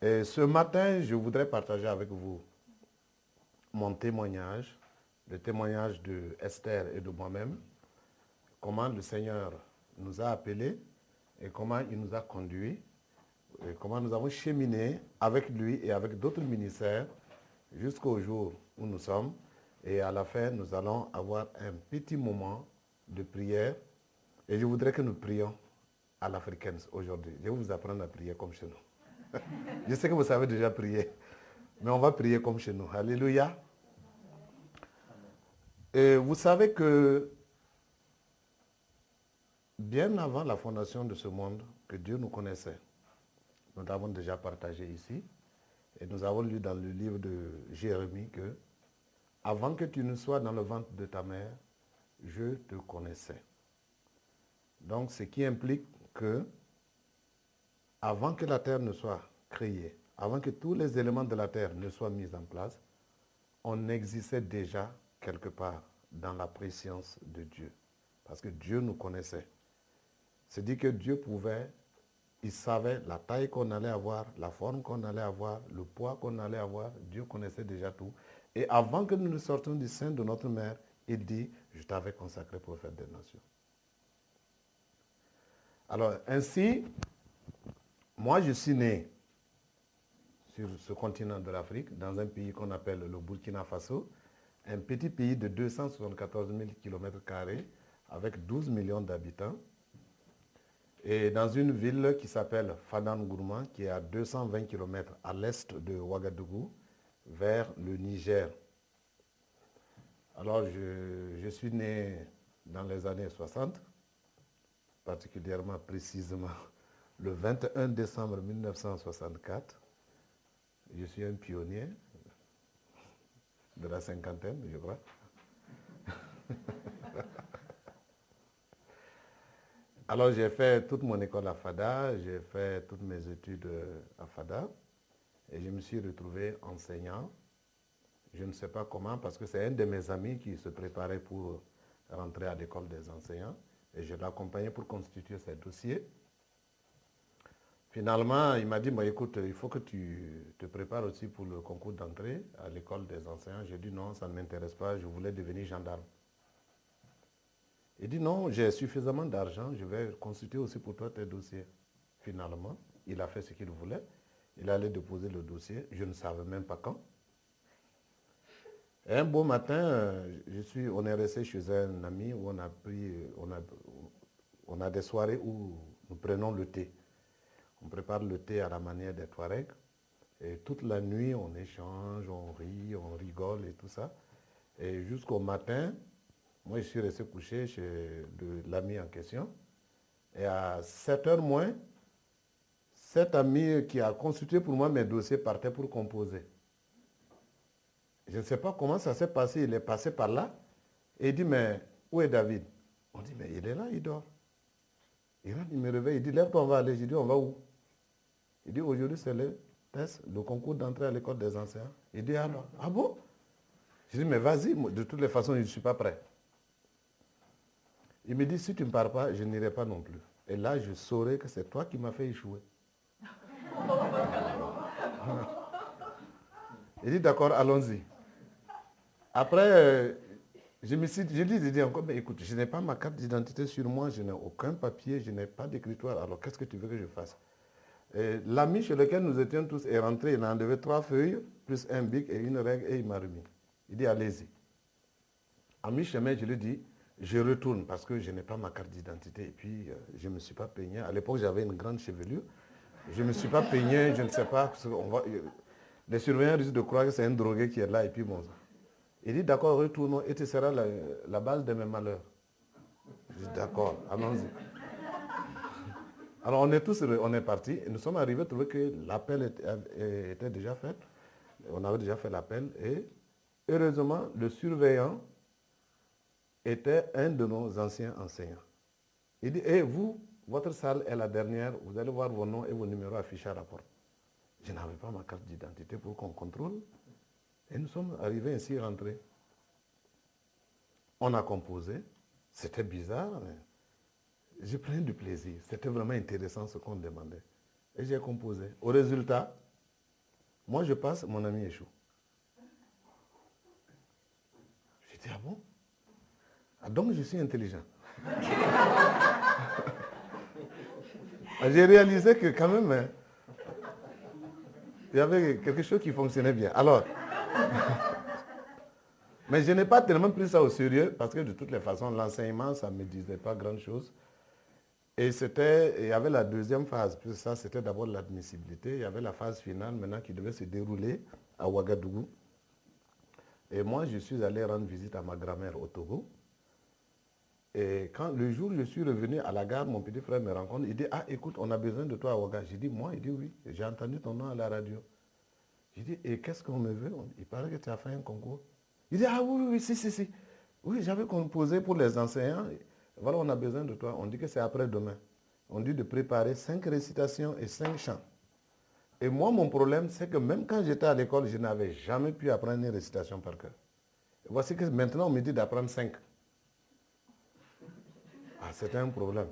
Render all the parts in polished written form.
Et ce matin, je voudrais partager avec vous mon témoignage, le témoignage de Esther et de moi-même, comment le Seigneur nous a appelés et comment il nous a conduits, et comment nous avons cheminé avec lui et avec d'autres ministères jusqu'au jour où nous sommes. Et à la fin, nous allons avoir un petit moment de prière. Et je voudrais que nous prions à l'africaine aujourd'hui. Je vais vous apprendre à prier comme chez nous. Je sais que vous savez déjà prier, mais on va prier comme chez nous. Alléluia. Et vous savez que bien avant la fondation de ce monde, que Dieu nous connaissait, nous l'avons déjà partagé ici, et nous avons lu dans le livre de Jérémie que avant que tu ne sois dans le ventre de ta mère, je te connaissais. Donc, ce qui implique que avant que la terre ne soit créée, avant que tous les éléments de la terre ne soient mis en place, on existait déjà quelque part dans la préscience de Dieu. Parce que Dieu nous connaissait. C'est dit que Dieu pouvait, il savait la taille qu'on allait avoir, la forme qu'on allait avoir, le poids qu'on allait avoir. Dieu connaissait déjà tout. Et avant que nous ne sortions du sein de notre mère, il dit, je t'avais consacré prophète des nations. Alors ainsi, moi je suis né sur ce continent de l'Afrique, dans un pays qu'on appelle le Burkina Faso, un petit pays de 274 000 km² avec 12 millions d'habitants, et dans une ville qui s'appelle Fadan-Gourma, qui est à 220 km à l'est de Ouagadougou, vers le Niger. Alors je suis né dans les années 60, particulièrement précisément le 21 décembre 1964. Je suis un pionnier de la cinquantaine, je crois. Alors j'ai fait toute mon école à Fada, j'ai fait toutes mes études à Fada et je me suis retrouvé enseignant. Je ne sais pas comment, parce que c'est un de mes amis qui se préparait pour rentrer à l'école des enseignants et je l'ai accompagné pour constituer ses dossiers. Finalement, il m'a dit, bah, écoute, il faut que tu te prépares aussi pour le concours d'entrée à l'école des enseignants. J'ai dit non, ça ne m'intéresse pas, je voulais devenir gendarme. Il dit non, j'ai suffisamment d'argent, je vais consulter aussi pour toi tes dossiers. Finalement, il a fait ce qu'il voulait. Il allait déposer le dossier, je ne savais même pas quand. Et un beau matin, on est resté chez un ami où on a des soirées où nous prenons le thé. On prépare le thé à la manière des Touaregs. Et toute la nuit, on échange, on rit, on rigole et tout ça. Et jusqu'au matin, moi, je suis resté couché chez l'ami en question. Et à 7 heures moins, cet ami qui a consulté pour moi mes dossiers partait pour composer. Je ne sais pas comment ça s'est passé. Il est passé par là. Et il dit, mais où est David? On dit, mais il est là, il dort. Il me réveille, il dit, lève-toi, on va aller. J'ai dit, on va où? Il dit, aujourd'hui, c'est le test, le concours d'entrée à l'école des enseignants. Il dit, alors, ah bon? Je dis, mais vas-y, de toutes les façons, je ne suis pas prêt. Il me dit, si tu ne pars pas, je n'irai pas non plus. Et là, je saurai que c'est toi qui m'as fait échouer. Il dit, d'accord, allons-y. Après, j'ai dit encore, mais écoute, je n'ai pas ma carte d'identité sur moi, je n'ai aucun papier, je n'ai pas d'écritoire, alors qu'est-ce que tu veux que je fasse? L'ami chez lequel nous étions tous est rentré, il a enlevé 3 feuilles, plus un bic et une règle, et il m'a remis. Il dit, allez-y. À mi-chemin, je lui dis, je retourne parce que je n'ai pas ma carte d'identité et puis je ne me suis pas peigné. À l'époque, j'avais une grande chevelure. Je ne me suis pas peigné, je ne sais pas. Les surveillants risquent de croire que c'est un drogué qui est là et puis bon. Il dit, d'accord, retournons et ce sera la base de mes malheurs. Je dis, d'accord, allons-y. Alors on est partis et nous sommes arrivés à trouver que l'appel était déjà fait. On avait déjà fait l'appel et heureusement, le surveillant était un de nos anciens enseignants. Il dit, vous, votre salle est la dernière, vous allez voir vos noms et vos numéros affichés à la porte. Je n'avais pas ma carte d'identité pour qu'on contrôle. Et nous sommes arrivés ainsi rentrés. On a composé. C'était bizarre, mais j'ai pris du plaisir. C'était vraiment intéressant ce qu'on demandait. Et j'ai composé. Au résultat, Moi, je passe, mon ami échoue. J'ai dit, ah bon? Ah, donc, je suis intelligent. J'ai réalisé que quand même, hein, il y avait quelque chose qui fonctionnait bien. Alors, mais je n'ai pas tellement pris ça au sérieux parce que de toutes les façons, l'enseignement, ça ne me disait pas grand-chose. Et il y avait la deuxième phase, puis ça c'était d'abord l'admissibilité. Il y avait la phase finale maintenant qui devait se dérouler à Ouagadougou. Et moi, je suis allé rendre visite à ma grand-mère au Togo. Et quand le jour où je suis revenu à la gare, mon petit frère me rencontre, il dit, ah écoute, on a besoin de toi à Ouagadougou. J'ai dit, moi, il dit oui, j'ai entendu ton nom à la radio. J'ai dit, et qu'est-ce qu'on me veut? Il paraît que tu as fait un concours. Il dit, ah oui, oui, si. Oui, j'avais composé pour les enseignants. Voilà, on a besoin de toi. On dit que c'est après-demain. On dit de préparer 5 récitations et 5 chants. Et moi, mon problème, c'est que même quand j'étais à l'école, je n'avais jamais pu apprendre une récitation par cœur. Voici que maintenant, on me dit d'apprendre 5. Ah, c'était un problème.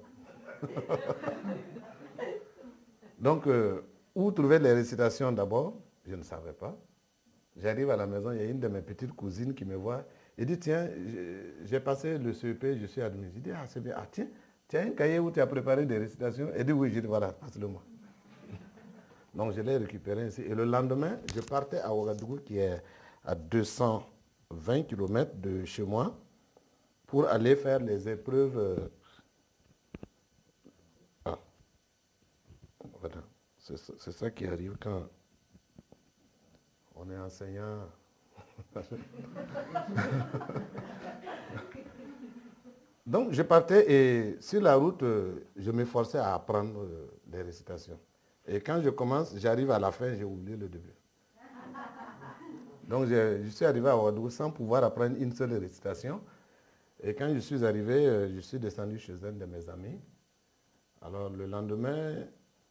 Donc, où trouver les récitations d'abord? Je ne savais pas. J'arrive à la maison, il y a une de mes petites cousines qui me voit. Elle dit, tiens, j'ai passé le CEP, je suis admis. Je dis, ah, c'est bien. Ah, tiens, tu as un cahier où tu as préparé des récitations? Elle dit, oui. Je dis, voilà, passe-le-moi. Donc, je l'ai récupéré ainsi. Et le lendemain, je partais à Ouagadougou, qui est à 220 km de chez moi, pour aller faire les épreuves. Ah, voilà. C'est ça qui arrive quand on est enseignant. Donc, je partais et sur la route, je m'efforçais à apprendre les récitations. Et quand je commence, j'arrive à la fin, j'ai oublié le début. Donc, je suis arrivé à Ouagadougou sans pouvoir apprendre une seule récitation. Et quand je suis arrivé, je suis descendu chez un de mes amis. Alors, le lendemain,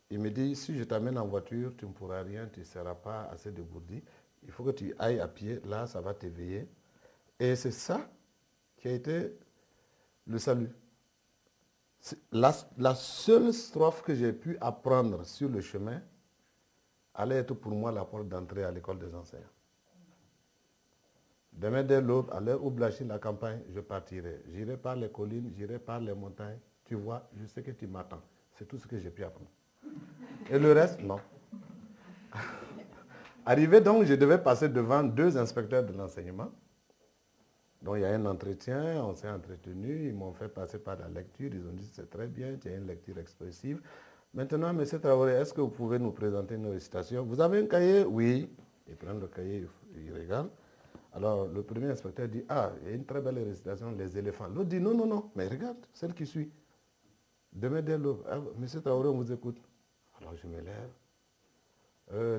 il me dit, si je t'amène en voiture, tu ne pourras rien, tu ne seras pas assez dégourdi. Il faut que tu ailles à pied, là, ça va t'éveiller. Et c'est ça qui a été le salut. La seule strophe que j'ai pu apprendre sur le chemin allait être pour moi la porte d'entrée à l'école des enseignants. Demain dès l'aube, à l'heure où blanchit la campagne, je partirai. J'irai par les collines, j'irai par les montagnes. Tu vois, je sais que tu m'attends. C'est tout ce que j'ai pu apprendre. Et le reste, non. Arrivé donc, je devais passer devant 2 inspecteurs de l'enseignement. Donc il y a un entretien, on s'est entretenu, ils m'ont fait passer par la lecture, ils ont dit c'est très bien, tu as une lecture expressive. Maintenant, M. Traoré, est-ce que vous pouvez nous présenter une récitation? Vous avez un cahier? Oui. Ils prennent le cahier, ils regardent. Alors le premier inspecteur dit, ah, il y a une très belle récitation, les éléphants. L'autre dit, non, mais regarde, celle qui suit. Demain dès l'aube, ah, M. Traoré, on vous écoute. Alors je me lève.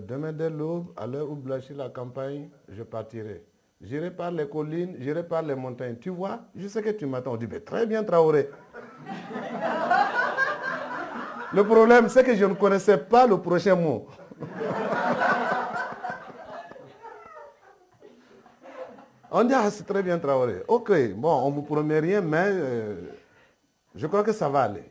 Demain dès l'aube, à l'heure où blanchit la campagne, je partirai. J'irai par les collines, j'irai par les montagnes. Tu vois, je sais que tu m'attends. On dit, mais très bien, Traoré. Le problème, c'est que je ne connaissais pas le prochain mot. On dit, ah, c'est très bien, Traoré. Ok, bon, on ne vous promet rien, mais je crois que ça va aller.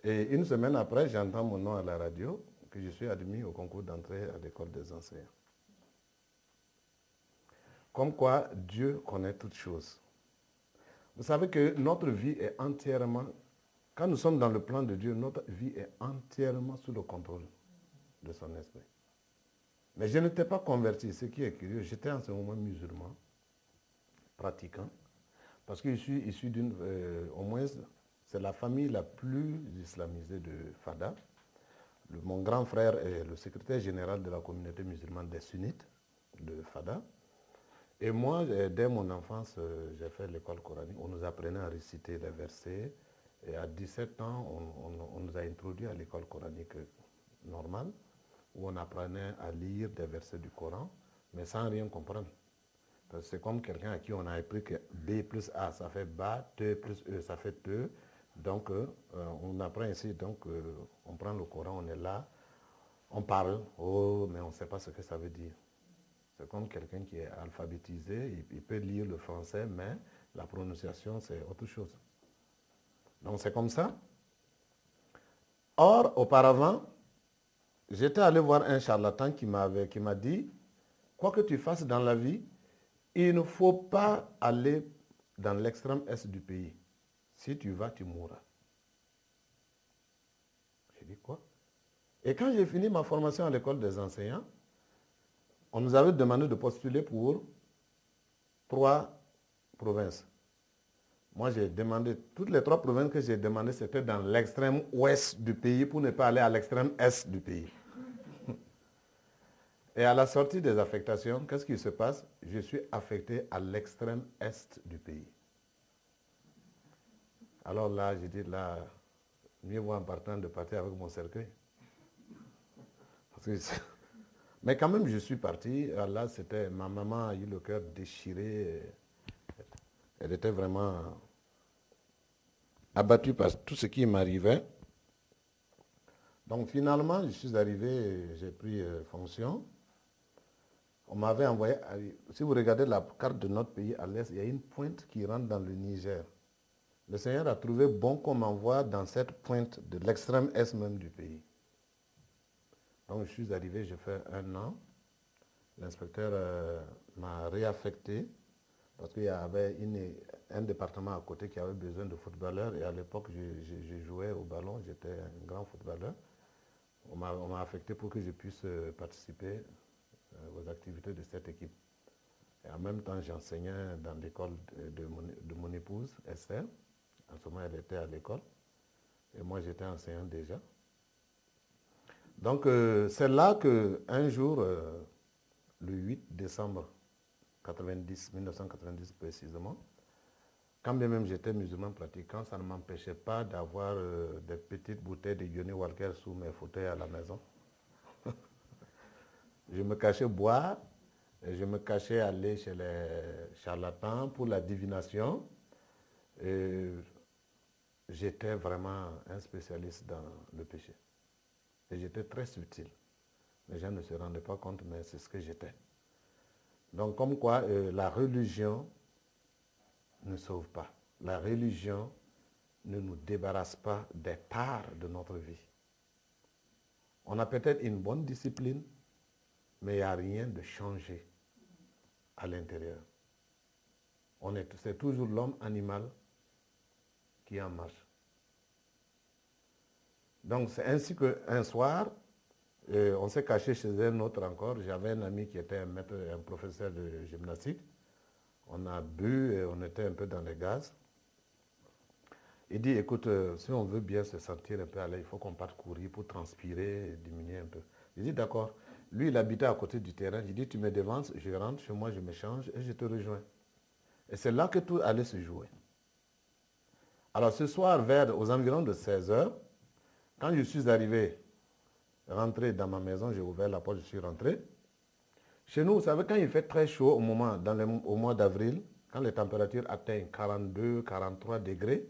Et une semaine après, j'entends mon nom à la radio, que je suis admis au concours d'entrée à l'école des enseignants. Comme quoi, Dieu connaît toutes choses. Vous savez que notre vie est entièrement, quand nous sommes dans le plan de Dieu, notre vie est entièrement sous le contrôle de son esprit. Mais je n'étais pas converti, ce qui est curieux. J'étais en ce moment musulman, pratiquant, parce que je suis issu d'une, au moins, c'est la famille la plus islamisée de Fada. Mon grand frère est le secrétaire général de la communauté musulmane des sunnites de Fada. Et moi, dès mon enfance, j'ai fait l'école coranique. On nous apprenait à réciter les versets. Et à 17 ans, on nous a introduits à l'école coranique normale, où on apprenait à lire des versets du Coran, mais sans rien comprendre. C'est comme quelqu'un à qui on a appris que B plus A, ça fait Ba, Te plus E, ça fait Te. Donc, on apprend ici, donc on prend le Coran, on est là, on parle, oh, mais on ne sait pas ce que ça veut dire. C'est comme quelqu'un qui est alphabétisé, il peut lire le français, mais la prononciation, c'est autre chose. Donc c'est comme ça. Or, auparavant, j'étais allé voir un charlatan qui m'a dit, quoi que tu fasses dans la vie, il ne faut pas aller dans l'extrême est du pays. Si tu vas, tu mourras. J'ai dit quoi? Et quand j'ai fini ma formation à l'école des enseignants, on nous avait demandé de postuler pour 3 provinces. Moi, j'ai demandé, toutes les 3 provinces que j'ai demandées, c'était dans l'extrême ouest du pays pour ne pas aller à l'extrême est du pays. Et à la sortie des affectations, qu'est-ce qui se passe? Je suis affecté à l'extrême est du pays. Alors là, j'ai dit, là, mieux vaut en partant de partir avec mon cercueil. Mais quand même, je suis parti. Là, ma maman a eu le cœur déchiré. Elle était vraiment abattue par tout ce qui m'arrivait. Donc finalement, je suis arrivé, j'ai pris fonction. On m'avait envoyé, si vous regardez la carte de notre pays à l'est, il y a une pointe qui rentre dans le Niger. Le Seigneur a trouvé bon qu'on m'envoie dans cette pointe de l'extrême est même du pays. Donc je suis arrivé, j'ai fait 1 an. L'inspecteur m'a réaffecté parce qu'il y avait un département à côté qui avait besoin de footballeurs et à l'époque je jouais au ballon, j'étais un grand footballeur. On m'a affecté pour que je puisse participer aux activités de cette équipe. Et en même temps, j'enseignais dans l'école de mon épouse, Esther. En ce moment, elle était à l'école. Et moi, j'étais enseignant déjà. Donc, c'est là qu'un jour, le 8 décembre 1990 précisément, quand bien même j'étais musulman pratiquant, ça ne m'empêchait pas d'avoir des petites bouteilles de Johnnie Walker sous mes fauteuils à la maison. Je me cachais boire, et je me cachais aller chez les charlatans pour la divination. Et j'étais vraiment un spécialiste dans le péché. Et j'étais très subtil. Les gens ne se rendaient pas compte, mais c'est ce que j'étais. Donc comme quoi, la religion ne sauve pas. La religion ne nous débarrasse pas des tares de notre vie. On a peut-être une bonne discipline, mais il n'y a rien de changé à l'intérieur. C'est toujours l'homme animal qui est en marche. Donc c'est ainsi qu'un soir, on s'est caché chez un autre encore. J'avais un ami qui était un professeur de gymnastique. On a bu et on était un peu dans les gaz. Il dit, écoute, si on veut bien se sentir un peu à l'aise, il faut qu'on parte courir pour transpirer et diminuer un peu. Il dit, d'accord. Lui, il habitait à côté du terrain. Il dit, tu me devances, je rentre chez moi, je me change et je te rejoins. Et c'est là que tout allait se jouer. Alors ce soir, aux environs de 16 heures, quand je suis rentré dans ma maison, j'ai ouvert la porte, je suis rentré. Chez nous, vous savez, quand il fait très chaud au mois d'avril, quand les températures atteignent 42, 43 degrés,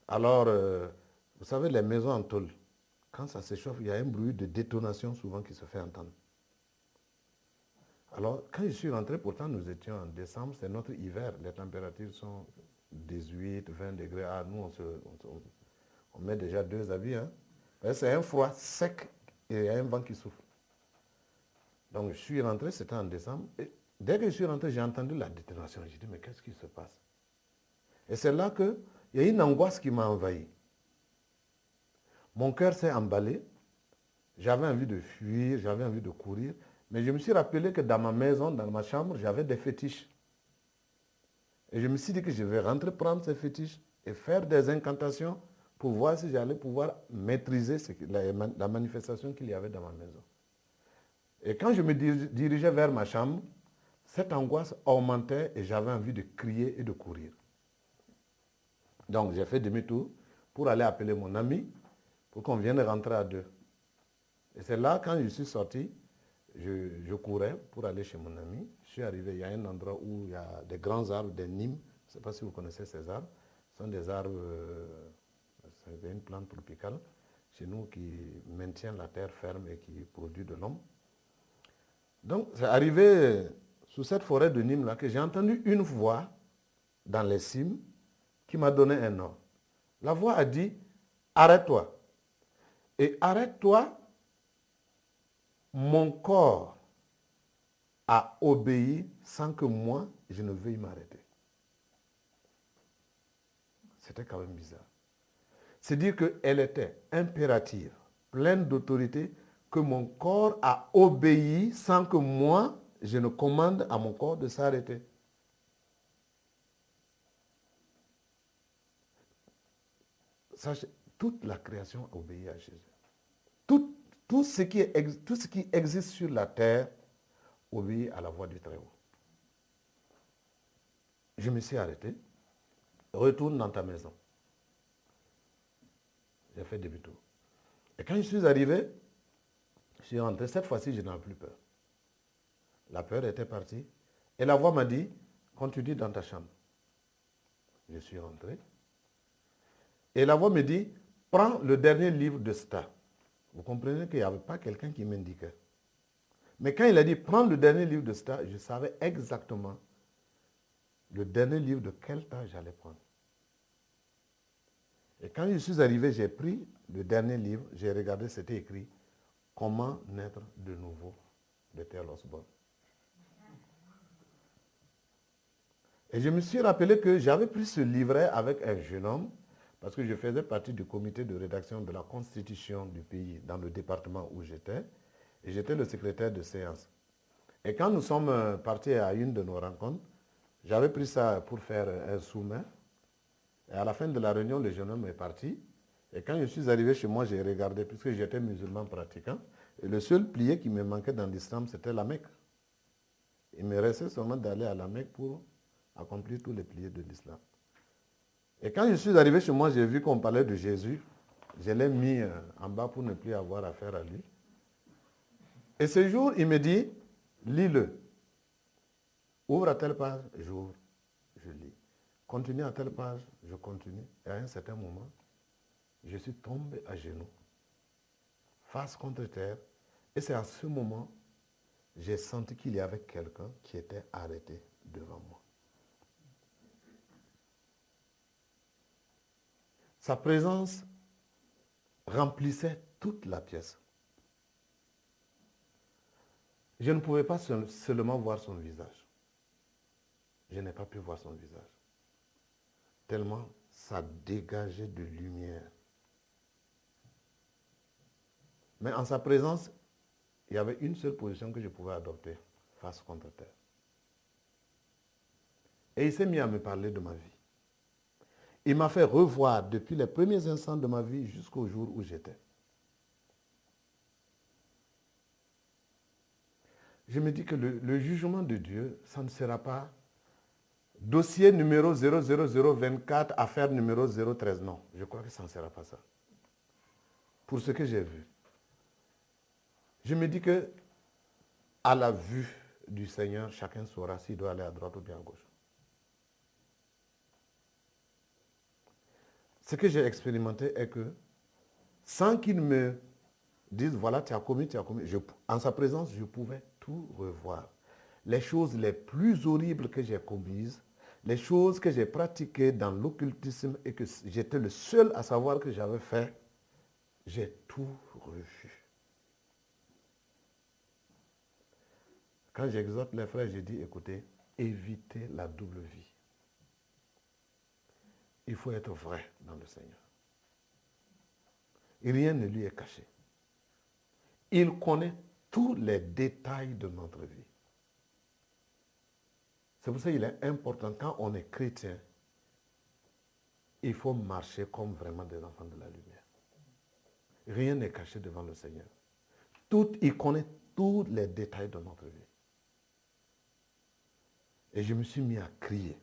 alors, vous savez, les maisons en tôle, quand ça s'échauffe, il y a un bruit de détonation souvent qui se fait entendre. Alors, quand je suis rentré, pourtant nous étions en décembre, c'est notre hiver, les températures sont 18, 20 degrés. Ah, nous, on met déjà 2 habits. Hein. C'est un froid sec et il y a un vent qui souffle. Donc, je suis rentré, c'était en décembre. Et dès que je suis rentré, j'ai entendu la détonation. J'ai dit, mais qu'est-ce qui se passe? Et c'est là qu'il y a une angoisse qui m'a envahi. Mon cœur s'est emballé. J'avais envie de fuir, j'avais envie de courir. Mais je me suis rappelé que dans ma maison, dans ma chambre, j'avais des fétiches. Et je me suis dit que je vais rentrer prendre ces fétiches et faire des incantations pour voir si j'allais pouvoir maîtriser la manifestation qu'il y avait dans ma maison. Et quand je me dirigeais vers ma chambre, cette angoisse augmentait et j'avais envie de crier et de courir. Donc j'ai fait demi-tour pour aller appeler mon ami pour qu'on vienne rentrer à 2. Et c'est là, quand je suis sorti, je courais pour aller chez mon ami. Je suis arrivé, il y a un endroit où il y a des grands arbres, des nimes. Je ne sais pas si vous connaissez ces arbres. Ce sont des arbres, c'est une plante tropicale chez nous qui maintient la terre ferme et qui produit de l'homme. Donc c'est arrivé sous cette forêt de nimes là que j'ai entendu une voix dans les cimes qui m'a donné un ordre. La voix a dit, arrête-toi. Et arrête-toi mon corps a obéi sans que moi, je ne veuille m'arrêter. C'était quand même bizarre. C'est dire qu'elle était impérative, pleine d'autorité, que mon corps a obéi sans que moi, je ne commande à mon corps de s'arrêter. Sachez, toute la création a obéi à Jésus. Tout ce qui existe sur la terre obéit à la voix du Très-Haut. Je me suis arrêté. Retourne dans ta maison. J'ai fait demi-tour. Et quand je suis arrivé, je suis rentré. Cette fois-ci, je n'avais plus peur. La peur était partie. Et la voix m'a dit, continue dans ta chambre. Je suis rentré. Et la voix me dit, prends le dernier livre de Star. Vous comprenez qu'il n'y avait pas quelqu'un qui m'indiquait. Mais quand il a dit, prends le dernier livre de Star, je savais exactement le dernier livre de quel temps j'allais prendre. Et quand je suis arrivé, j'ai pris le dernier livre, j'ai regardé, c'était écrit « Comment naître de nouveau » de T.L. Osborne. Et je me suis rappelé que j'avais pris ce livret avec un jeune homme, parce que je faisais partie du comité de rédaction de la Constitution du pays dans le département où j'étais, et j'étais le secrétaire de séance. Et quand nous sommes partis à une de nos rencontres, j'avais pris ça pour faire un sous-main. Et à la fin de la réunion, le jeune homme est parti. Et quand je suis arrivé chez moi, j'ai regardé, puisque j'étais musulman pratiquant, et le seul plié qui me manquait dans l'islam, c'était la Mecque. Il me restait seulement d'aller à la Mecque pour accomplir tous les pliés de l'islam. Et quand je suis arrivé chez moi, j'ai vu qu'on parlait de Jésus. Je l'ai mis en bas pour ne plus avoir affaire à lui. Et ce jour, il me dit, lis-le. Ouvre à telle page, j'ouvre, je lis. Continue à telle page, je continue. Et à un certain moment, je suis tombé à genoux, face contre terre. Et c'est à ce moment, j'ai senti qu'il y avait quelqu'un qui était arrêté devant moi. Sa présence remplissait toute la pièce. Je ne pouvais pas seulement voir son visage. Je n'ai pas pu voir son visage. Tellement ça dégageait de lumière. Mais en sa présence, il y avait une seule position que je pouvais adopter, face contre terre. Et il s'est mis à me parler de ma vie. Il m'a fait revoir depuis les premiers instants de ma vie jusqu'au jour où j'étais. Je me dis que le jugement de Dieu, ça ne sera pas dossier numéro 00024, affaire numéro 013. Non, je crois que ça ne sera pas ça. Pour ce que j'ai vu. Je me dis que, à la vue du Seigneur, chacun saura s'il doit aller à droite ou bien à gauche. Ce que j'ai expérimenté est que, sans qu'il me dise, voilà, tu as commis, en sa présence, je pouvais tout revoir. Les choses les plus horribles que j'ai commises, les choses que j'ai pratiquées dans l'occultisme et que j'étais le seul à savoir que j'avais fait, j'ai tout revu. Quand j'exhorte les frères, je dis, écoutez, évitez la double vie. Il faut être vrai dans le Seigneur. Et rien ne lui est caché. Il connaît tous les détails de notre vie. C'est pour ça qu'il est important, quand on est chrétien, il faut marcher comme vraiment des enfants de la lumière. Rien n'est caché devant le Seigneur. Il connaît tous les détails de notre vie. Et je me suis mis à crier.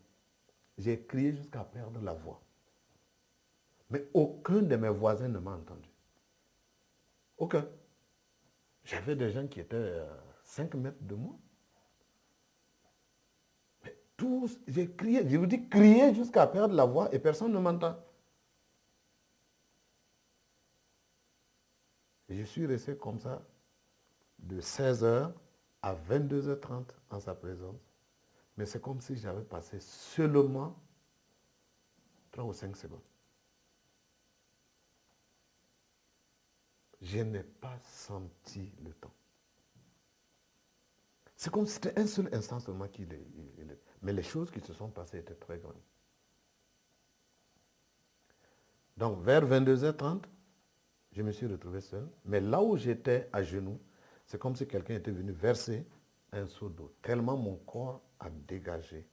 J'ai crié jusqu'à perdre la voix. Mais aucun de mes voisins ne m'a entendu. Aucun. J'avais des gens qui étaient à 5 mètres de moi. Mais tous, j'ai crié. Je vous dis crier jusqu'à perdre la voix et personne ne m'entend. Et je suis resté comme ça de 16h à 22h30 en sa présence. Mais c'est comme si j'avais passé seulement 3 ou 5 secondes. Je n'ai pas senti le temps. C'est comme si c'était un seul instant seulement mais les choses qui se sont passées étaient très grandes. Donc, vers 22h30, je me suis retrouvé seul. Mais là où j'étais à genoux, c'est comme si quelqu'un était venu verser un seau d'eau. Tellement mon corps a dégagé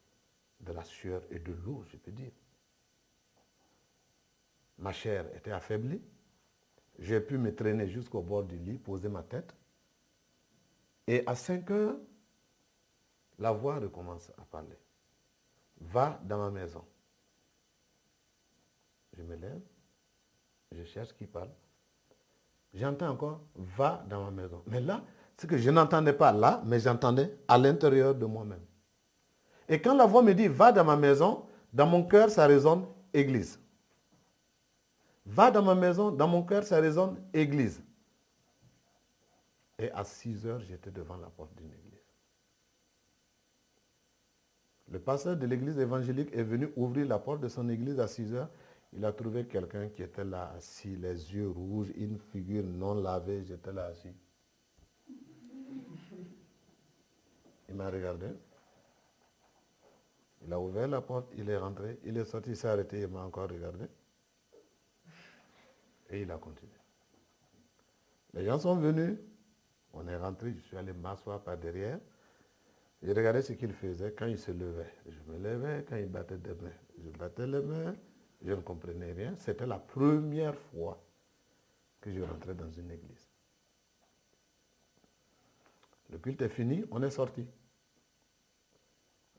de la sueur et de l'eau, je peux dire. Ma chair était affaiblie. J'ai pu me traîner jusqu'au bord du lit, poser ma tête. Et à 5 heures, la voix recommence à parler. Va dans ma maison. Je me lève, je cherche qui parle. J'entends encore, va dans ma maison. Mais là, c'est que je n'entendais pas là, mais j'entendais à l'intérieur de moi-même. Et quand la voix me dit, va dans ma maison, dans mon cœur, ça résonne église. Va dans ma maison, dans mon cœur, ça résonne église. Et à 6 heures, j'étais devant la porte d'une église. Le pasteur de l'église évangélique est venu ouvrir la porte de son église à 6 heures. Il a trouvé quelqu'un qui était là assis, les yeux rouges, une figure non lavée. J'étais là assis. Il m'a regardé. Il a ouvert la porte, il est rentré, il est sorti, il s'est arrêté, il m'a encore regardé. Et il a continué. Les gens sont venus, on est rentré, je suis allé m'asseoir par derrière. J'ai regardé ce qu'il faisait quand il se levait. Je me levais, quand il battait des mains. Je battais les mains, je ne comprenais rien. C'était la première fois que je rentrais dans une église. Le culte est fini, on est sorti.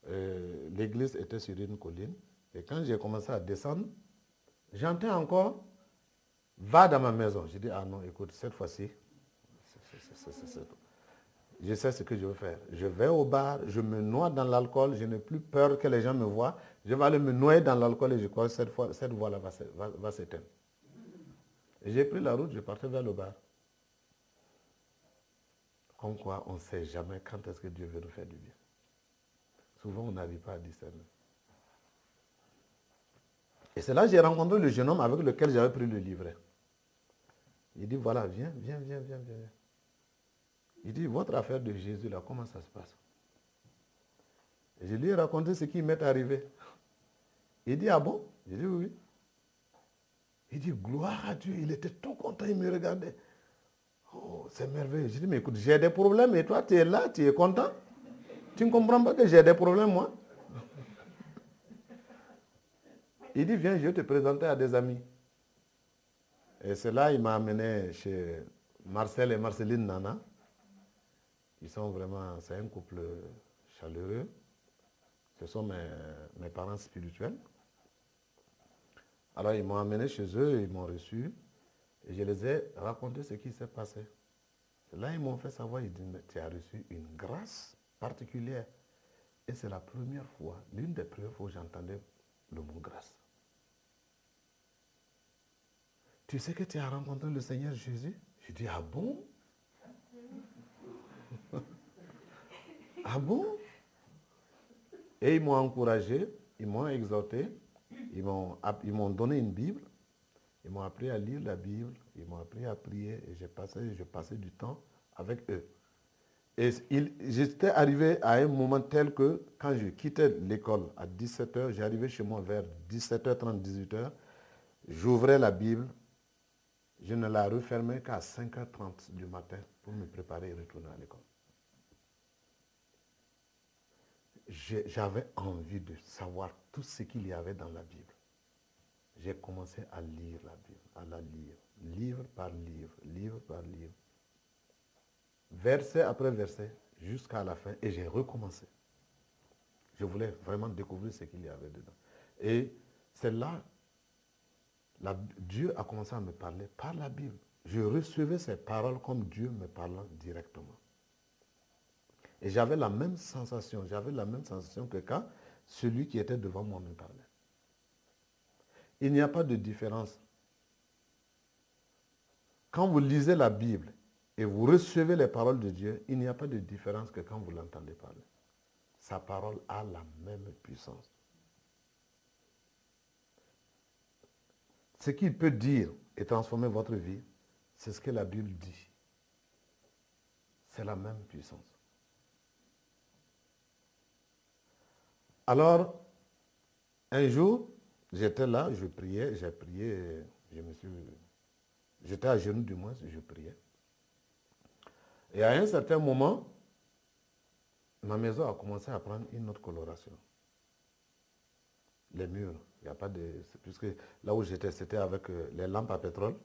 L'église était sur une colline. Et quand j'ai commencé à descendre, j'entends encore, va dans ma maison. J'ai dit, ah non, écoute, cette fois-ci, je sais ce que je veux faire. Je vais au bar, je me noie dans l'alcool, je n'ai plus peur que les gens me voient. Je vais aller me noyer dans l'alcool et je crois que cette voie-là va s'éteindre. Et j'ai pris la route, je partais vers le bar. Comme quoi, on ne sait jamais quand est-ce que Dieu veut nous faire du bien. Souvent, on n'arrive pas à discerner. Et c'est là que j'ai rencontré le jeune homme avec lequel j'avais pris le livret. Il dit, voilà, viens. Il dit, votre affaire de Jésus, là, comment ça se passe? Et je lui ai raconté ce qui m'est arrivé. Il dit, ah bon? J'ai dit, oui. Il dit, gloire à Dieu, il était tout content, il me regardait. Oh, c'est merveilleux. J'ai dit, mais écoute, j'ai des problèmes et toi, tu es là, tu es content? Tu ne comprends pas que j'ai des problèmes, moi? Il dit, viens, je vais te présenter à des amis. Et c'est là, il m'a amené chez Marcel et Marceline Nana. Ils sont vraiment, c'est un couple chaleureux. Ce sont mes parents spirituels. Alors, ils m'ont amené chez eux, ils m'ont reçu. Et je les ai raconté ce qui s'est passé. Là, ils m'ont fait savoir, ils disent, mais tu as reçu une grâce particulière. Et c'est la première fois, l'une des premières fois où j'entendais le mot grâce. Tu sais que tu as rencontré le Seigneur Jésus? Je dis, ah bon? Ah bon? Et ils m'ont encouragé, ils m'ont exhorté, ils m'ont donné une Bible, ils m'ont appris à lire la Bible, ils m'ont appris à prier et je passais du temps avec eux. Et j'étais arrivé à un moment tel que quand je quittais l'école à 17h, j'arrivais chez moi vers 17h30, 18h, j'ouvrais la Bible, je ne la refermais qu'à 5h30 du matin pour me préparer et retourner à l'école. J'avais envie de savoir tout ce qu'il y avait dans la Bible. J'ai commencé à lire la Bible, à la lire, livre par livre, livre par livre. Verset après verset, jusqu'à la fin, et j'ai recommencé. Je voulais vraiment découvrir ce qu'il y avait dedans. Et c'est là, Dieu a commencé à me parler par la Bible. Je recevais ces paroles comme Dieu me parlant directement. Et j'avais la même sensation que quand celui qui était devant moi me parlait. Il n'y a pas de différence. Quand vous lisez la Bible et vous recevez les paroles de Dieu, il n'y a pas de différence que quand vous l'entendez parler. Sa parole a la même puissance. Ce qu'il peut dire et transformer votre vie, c'est ce que la Bible dit. C'est la même puissance. Alors, un jour, j'étais là, j'ai prié, j'étais à genoux du moins, je priais. Et à un certain moment, ma maison a commencé à prendre une autre coloration. Les murs, il n'y a pas de... Puisque là où j'étais, c'était avec les lampes à pétrole.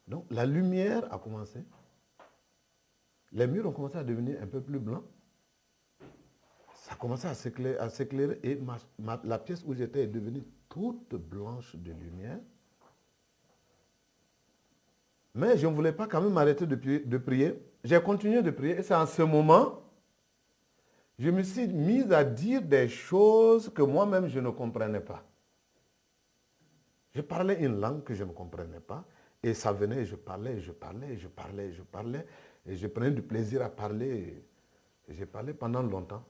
Donc la lumière a commencé. Les murs ont commencé à devenir un peu plus blancs. Ça a commencé à s'éclairer et la pièce où j'étais est devenue toute blanche de lumière. Mais je ne voulais pas quand même arrêter de prier. J'ai continué de prier et c'est en ce moment, je me suis mis à dire des choses que moi-même je ne comprenais pas. Je parlais une langue que je ne comprenais pas et ça venait, je parlais. Et je prenais du plaisir à parler. Et j'ai parlé pendant longtemps.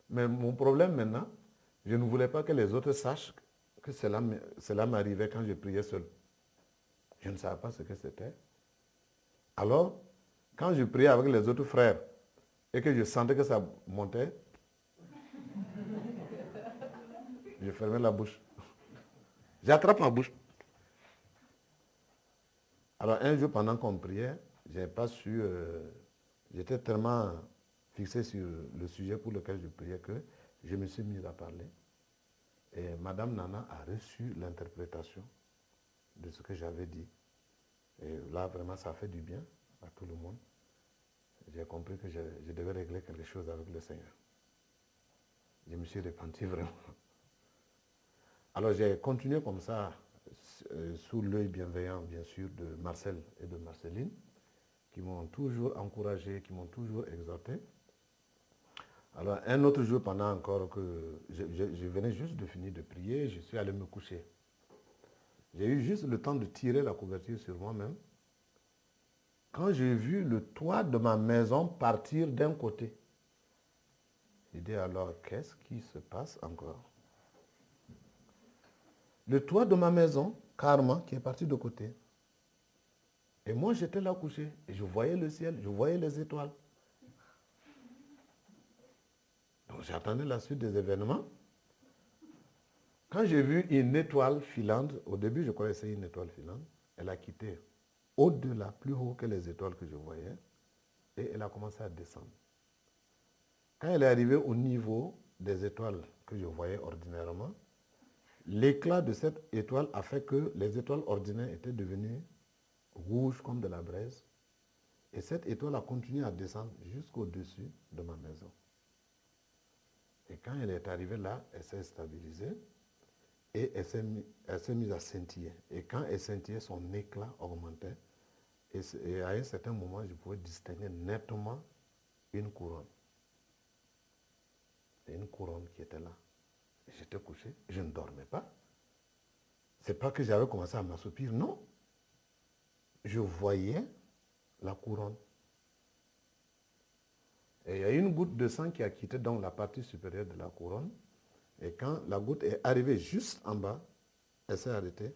Mais mon problème maintenant, je ne voulais pas que les autres sachent que cela m'arrivait quand je priais seul. Je ne savais pas ce que c'était. Alors, quand je priais avec les autres frères et que je sentais que ça montait, je fermais la bouche. J'attrape ma bouche. Alors un jour, pendant qu'on priait, j'ai pas su, j'étais tellement fixé sur le sujet pour lequel je priais que je me suis mis à parler. Et Madame Nana a reçu l'interprétation de ce que j'avais dit. Et là, vraiment, ça a fait du bien à tout le monde. J'ai compris que je devais régler quelque chose avec le Seigneur. Je me suis repenti vraiment. Alors j'ai continué comme ça, sous l'œil bienveillant, bien sûr, de Marcel et de Marceline, qui m'ont toujours encouragé, qui m'ont toujours exhorté. Alors un autre jour, pendant encore que je venais juste de finir de prier, je suis allé me coucher. J'ai eu juste le temps de tirer la couverture sur moi-même. Quand j'ai vu le toit de ma maison partir d'un côté, j'ai dit alors, qu'est-ce qui se passe encore? Le toit de ma maison, carrément, qui est parti de côté. Et moi, j'étais là couché. Et je voyais le ciel, je voyais les étoiles. Donc j'attendais la suite des événements. Quand j'ai vu une étoile filante, au début je croyais que c'était une étoile filante, elle a quitté au-delà, plus haut que les étoiles que je voyais, et elle a commencé à descendre. Quand elle est arrivée au niveau des étoiles que je voyais ordinairement, l'éclat de cette étoile a fait que les étoiles ordinaires étaient devenues rouges comme de la braise. Et cette étoile a continué à descendre jusqu'au-dessus de ma maison. Et quand elle est arrivée là, elle s'est stabilisée et elle s'est mise à scintiller. Et quand elle scintillait, son éclat augmentait. Et à un certain moment, je pouvais distinguer nettement une couronne. Et une couronne qui était là. J'étais couché, je ne dormais pas. C'est pas que j'avais commencé à m'assoupir, non. Je voyais la couronne. Et il y a une goutte de sang qui a quitté donc la partie supérieure de la couronne. Et quand la goutte est arrivée juste en bas, elle s'est arrêtée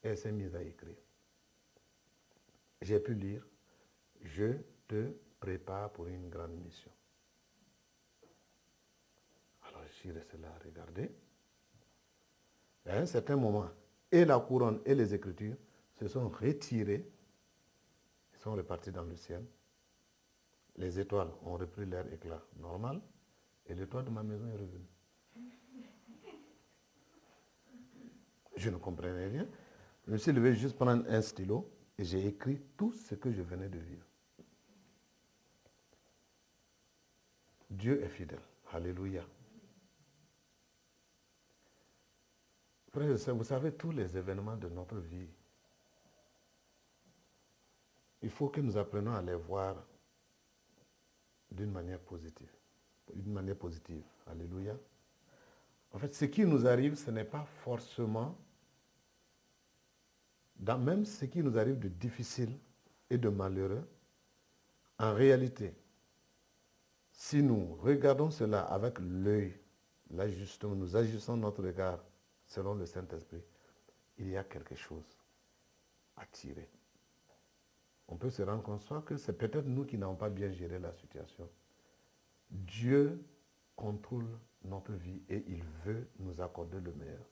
et elle s'est mise à écrire. J'ai pu lire, je te prépare pour une grande mission. Alors je suis resté là à regarder. Et à un certain moment, et la couronne et les écritures se sont retirées, ils sont repartis dans le ciel. Les étoiles ont repris leur éclat normal et le toit de ma maison est revenu. Je ne comprenais rien. Je me suis levé juste prendre un stylo et j'ai écrit tout ce que je venais de vivre. Dieu est fidèle. Alléluia. Frères et sœurs, vous savez, tous les événements de notre vie, il faut que nous apprenions à les voir d'une manière positive. D'une manière positive. Alléluia. En fait, ce qui nous arrive, ce n'est pas forcément, même ce qui nous arrive de difficile et de malheureux, en réalité, si nous regardons cela avec l'œil, là justement, nous agissons notre regard selon le Saint-Esprit, il y a quelque chose à tirer. On peut se rendre compte soit que c'est peut-être nous qui n'avons pas bien géré la situation. Dieu contrôle notre vie et il veut nous accorder le meilleur.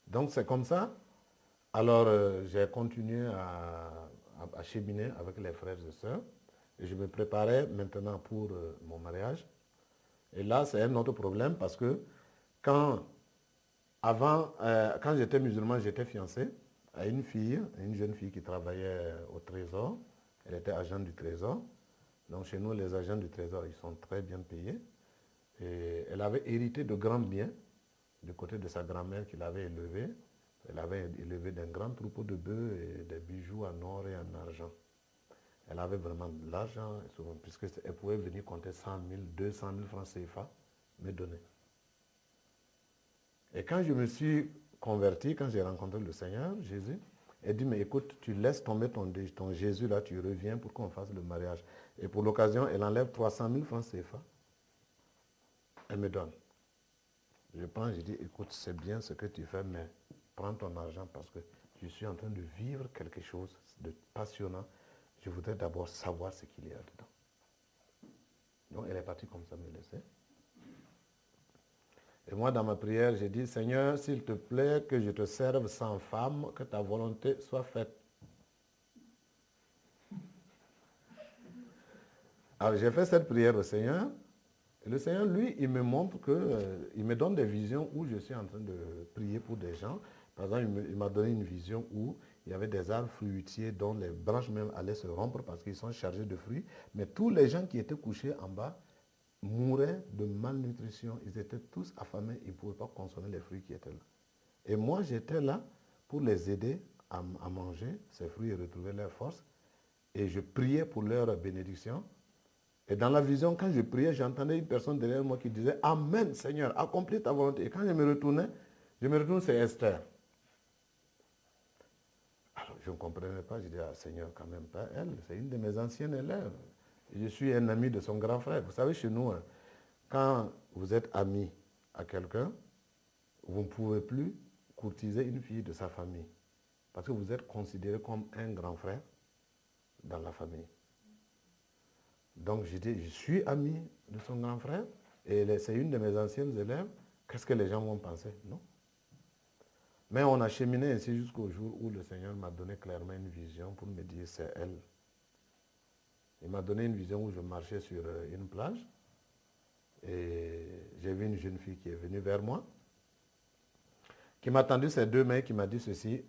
Donc c'est comme ça. Alors j'ai continué à cheminer avec les frères et sœurs et je me préparais maintenant pour mon mariage. Et là c'est un autre problème parce que quand j'étais musulman, j'étais fiancé à une jeune fille qui travaillait au Trésor. Elle était agente du Trésor. Donc chez nous, les agents du Trésor, ils sont très bien payés. Et elle avait hérité de grands biens du côté de sa grand-mère qui l'avait élevée. Elle avait élevé d'un grand troupeau de bœufs et des bijoux en or et en argent. Elle avait vraiment de l'argent, puisqu'elle pouvait venir compter 100 000, 200 000 francs CFA, me donner. Et quand je me suis converti, quand j'ai rencontré le Seigneur, Jésus, elle dit, mais écoute, tu laisses tomber ton Jésus là, tu reviens pour qu'on fasse le mariage. Et pour l'occasion, elle enlève 300 000 francs CFA. Elle me donne. Je prends, je dis, écoute, c'est bien ce que tu fais, mais prends ton argent parce que je suis en train de vivre quelque chose de passionnant. Je voudrais d'abord savoir ce qu'il y a dedans. Donc elle est partie comme ça, me laisser. Et moi, dans ma prière, j'ai dit, Seigneur, s'il te plaît, que je te serve sans femme, que ta volonté soit faite. Alors j'ai fait cette prière au Seigneur. Et le Seigneur, lui, il me montre il me donne des visions où je suis en train de prier pour des gens. Par exemple, il m'a donné une vision où il y avait des arbres fruitiers dont les branches même allaient se rompre parce qu'ils sont chargés de fruits. Mais tous les gens qui étaient couchés en bas mouraient de malnutrition. Ils étaient tous affamés. Ils ne pouvaient pas consommer les fruits qui étaient là. Et moi, j'étais là pour les aider à manger ces fruits et retrouver leur force. Et je priais pour leur bénédiction. Et dans la vision, quand je priais, j'entendais une personne derrière moi qui disait « Amen, Seigneur, accomplis ta volonté ». Et quand je me retourne, c'est Esther. Alors, je ne comprenais pas. Je disais « Ah, Seigneur, quand même pas elle, c'est une de mes anciennes élèves. Et je suis un ami de son grand frère. » Vous savez, chez nous, quand vous êtes ami à quelqu'un, vous ne pouvez plus courtiser une fille de sa famille. Parce que vous êtes considéré comme un grand frère dans la famille. Donc je dis, je suis ami de son grand frère et c'est une de mes anciennes élèves. Qu'est-ce que les gens vont penser? Non. Mais on a cheminé ainsi jusqu'au jour où le Seigneur m'a donné clairement une vision pour me dire c'est elle. Il m'a donné une vision où je marchais sur une plage et j'ai vu une jeune fille qui est venue vers moi, qui m'a tendu ses deux mains, qui m'a dit ceci,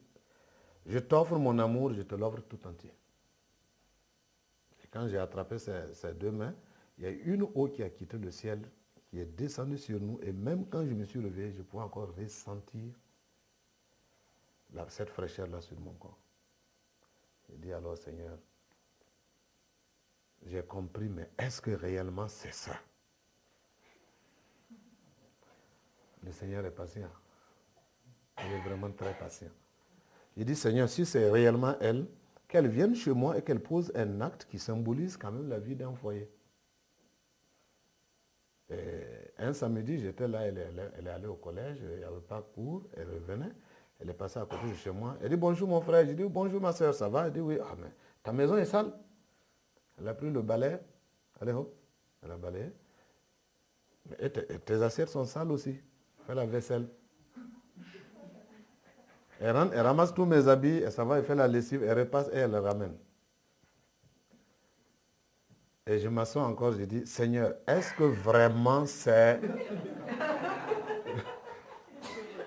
je t'offre mon amour, je te l'offre tout entier. Quand j'ai attrapé ces deux mains, il y a une eau qui a quitté le ciel, qui est descendue sur nous. Et même quand je me suis levé, je pouvais encore ressentir cette fraîcheur-là sur mon corps. J'ai dit alors, Seigneur, j'ai compris, mais est-ce que réellement c'est ça? Le Seigneur est patient. Il est vraiment très patient. Il dit, Seigneur, si c'est réellement elle, qu'elle vienne chez moi et qu'elle pose un acte qui symbolise quand même la vie d'un foyer. Et un samedi, j'étais là, elle est allée au collège, il n'y avait pas cours, elle revenait, elle est passée à côté de chez moi. Elle dit bonjour mon frère, j'ai dit bonjour ma soeur, ça va? Elle dit oui, ah mais ta maison est sale. Elle a pris le balai, allez hop, elle a balayé. Mais tes assiettes sont sales aussi, fais la vaisselle. Elle rentre, elle ramasse tous mes habits, elle s'en va, elle fait la lessive, elle repasse et elle le ramène. Et je m'assois encore, je dis, Seigneur, est-ce que vraiment c'est...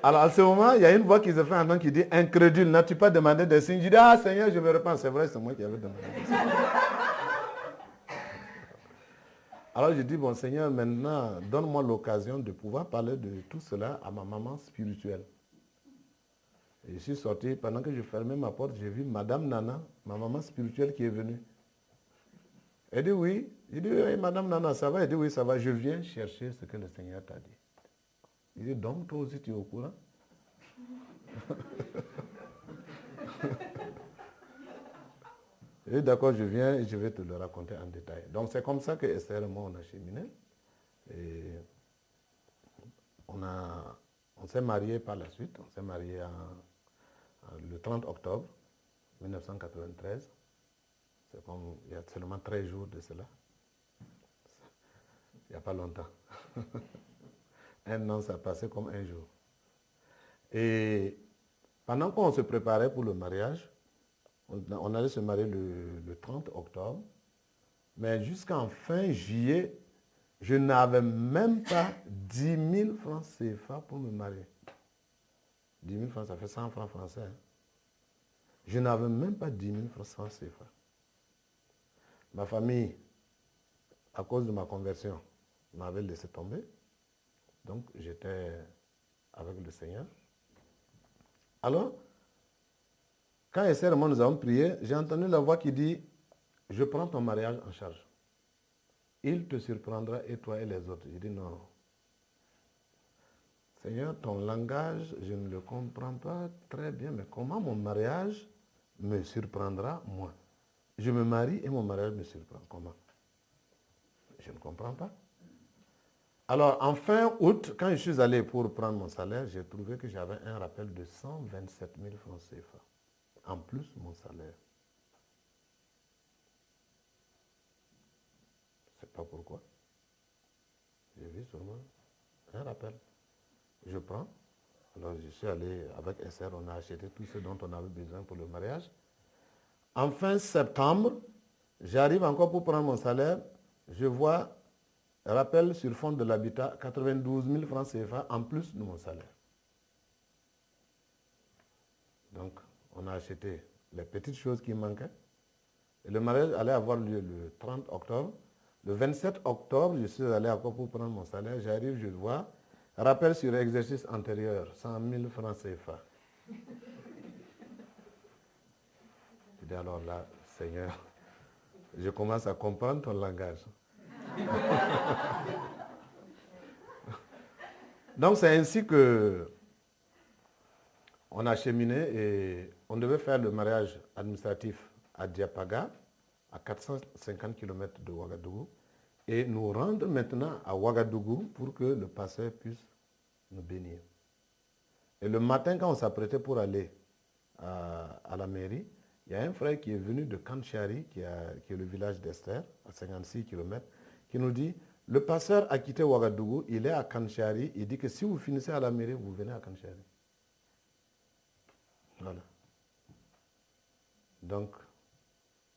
Alors à ce moment, il y a une voix qui se fait entendre qui dit, incrédule, n'as-tu pas demandé des signes? Je dis, ah Seigneur, je me repens, c'est vrai, c'est moi qui avais demandé des signes. Alors je dis, bon Seigneur, maintenant, donne-moi l'occasion de pouvoir parler de tout cela à ma maman spirituelle. Et je suis sorti, pendant que je fermais ma porte, j'ai vu Madame Nana, ma maman spirituelle qui est venue. Elle dit oui. Il dit oui, Madame Nana, ça va? Elle dit oui, ça va. Je viens chercher ce que le Seigneur t'a dit. Il dit donc, toi aussi, tu es au courant? Et d'accord, je viens et je vais te le raconter en détail. Donc c'est comme ça que Esther et moi, on a cheminé. Et on s'est mariés par la suite. On s'est mariés le 30 octobre 1993. C'est comme il y a seulement 13 jours de cela. il n'y a pas longtemps. Un an, ça passait comme un jour. Et pendant qu'on se préparait pour le mariage, on allait se marier le 30 octobre, mais jusqu'en fin juillet, je n'avais même pas 10 000 francs CFA pour me marier. 10 000 francs, ça fait 100 francs français. Hein. Je n'avais même pas 10 000 francs CFA. Ma famille, à cause de ma conversion, m'avait laissé tomber. Donc, j'étais avec le Seigneur. Alors, quand Esther et moi nous avons prié, j'ai entendu la voix qui dit, je prends ton mariage en charge. Il te surprendra et toi et les autres. J'ai dit non. Seigneur, ton langage, je ne le comprends pas très bien, mais comment mon mariage me surprendra moi? Je me marie et mon mariage me surprend. Comment? Je ne comprends pas. Alors, en fin août, quand je suis allé pour prendre mon salaire, j'ai trouvé que j'avais un rappel de 127 000 francs CFA. En plus, mon salaire. Je ne sais pas pourquoi. J'ai vu seulement un rappel. Je prends. Alors, je suis allé avec SR, on a acheté tout ce dont on avait besoin pour le mariage. En fin septembre, j'arrive encore pour prendre mon salaire. Je vois rappel sur fonds de l'habitat, 92 000 francs CFA en plus de mon salaire. Donc, on a acheté les petites choses qui manquaient. Et le mariage allait avoir lieu le 30 octobre. Le 27 octobre, je suis allé encore pour prendre mon salaire. J'arrive, je le vois. Rappel sur exercice antérieur, 100 000 francs CFA. Je dis alors là, Seigneur, je commence à comprendre ton langage. Donc c'est ainsi que on a cheminé et on devait faire le mariage administratif à Diapaga, à 450 km de Ouagadougou, et nous rendre maintenant à Ouagadougou pour que le pasteur puisse nous bénir. Et le matin, quand on s'apprêtait pour aller à la mairie, il y a un frère qui est venu de Kanchari, qui est le village d'Esther, à 56 km, qui nous dit, le pasteur a quitté Ouagadougou, il est à Kanchari, il dit que si vous finissez à la mairie, vous venez à Kanchari. Voilà. Donc,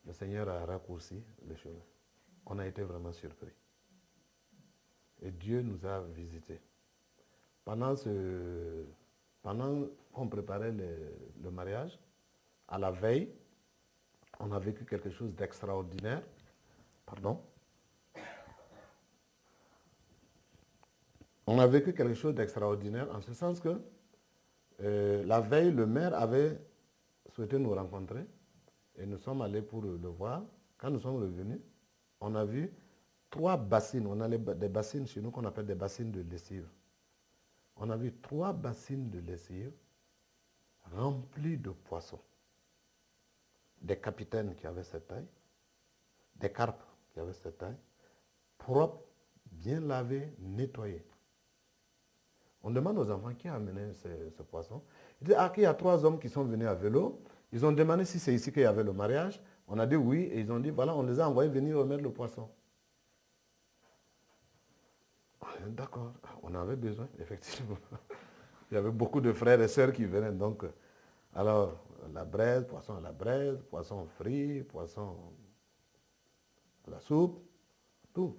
le Seigneur a raccourci le chemin. On a été vraiment surpris. Et Dieu nous a visités. Pendant qu'on préparait le mariage, à la veille, on a vécu quelque chose d'extraordinaire. Pardon. On a vécu quelque chose d'extraordinaire en ce sens que la veille, le maire avait souhaité nous rencontrer et nous sommes allés pour le voir. Quand nous sommes revenus, on a vu 3 bassines. On a des bassines chez nous qu'on appelle des bassines de lessive. On a vu 3 bassines de lessive remplies de poissons. Des capitaines qui avaient cette taille, des carpes qui avaient cette taille, propres, bien lavés, nettoyés. On demande aux enfants qui a amené ce poisson. Ils disent, qu'il y a 3 hommes qui sont venus à vélo. Ils ont demandé si c'est ici qu'il y avait le mariage. On a dit oui, et ils ont dit, voilà, on les a envoyés venir remettre le poisson. D'accord, on avait besoin, effectivement. Il y avait beaucoup de frères et sœurs qui venaient. Donc, alors, la braise, poisson à la braise, poisson frit, poisson à la soupe, tout.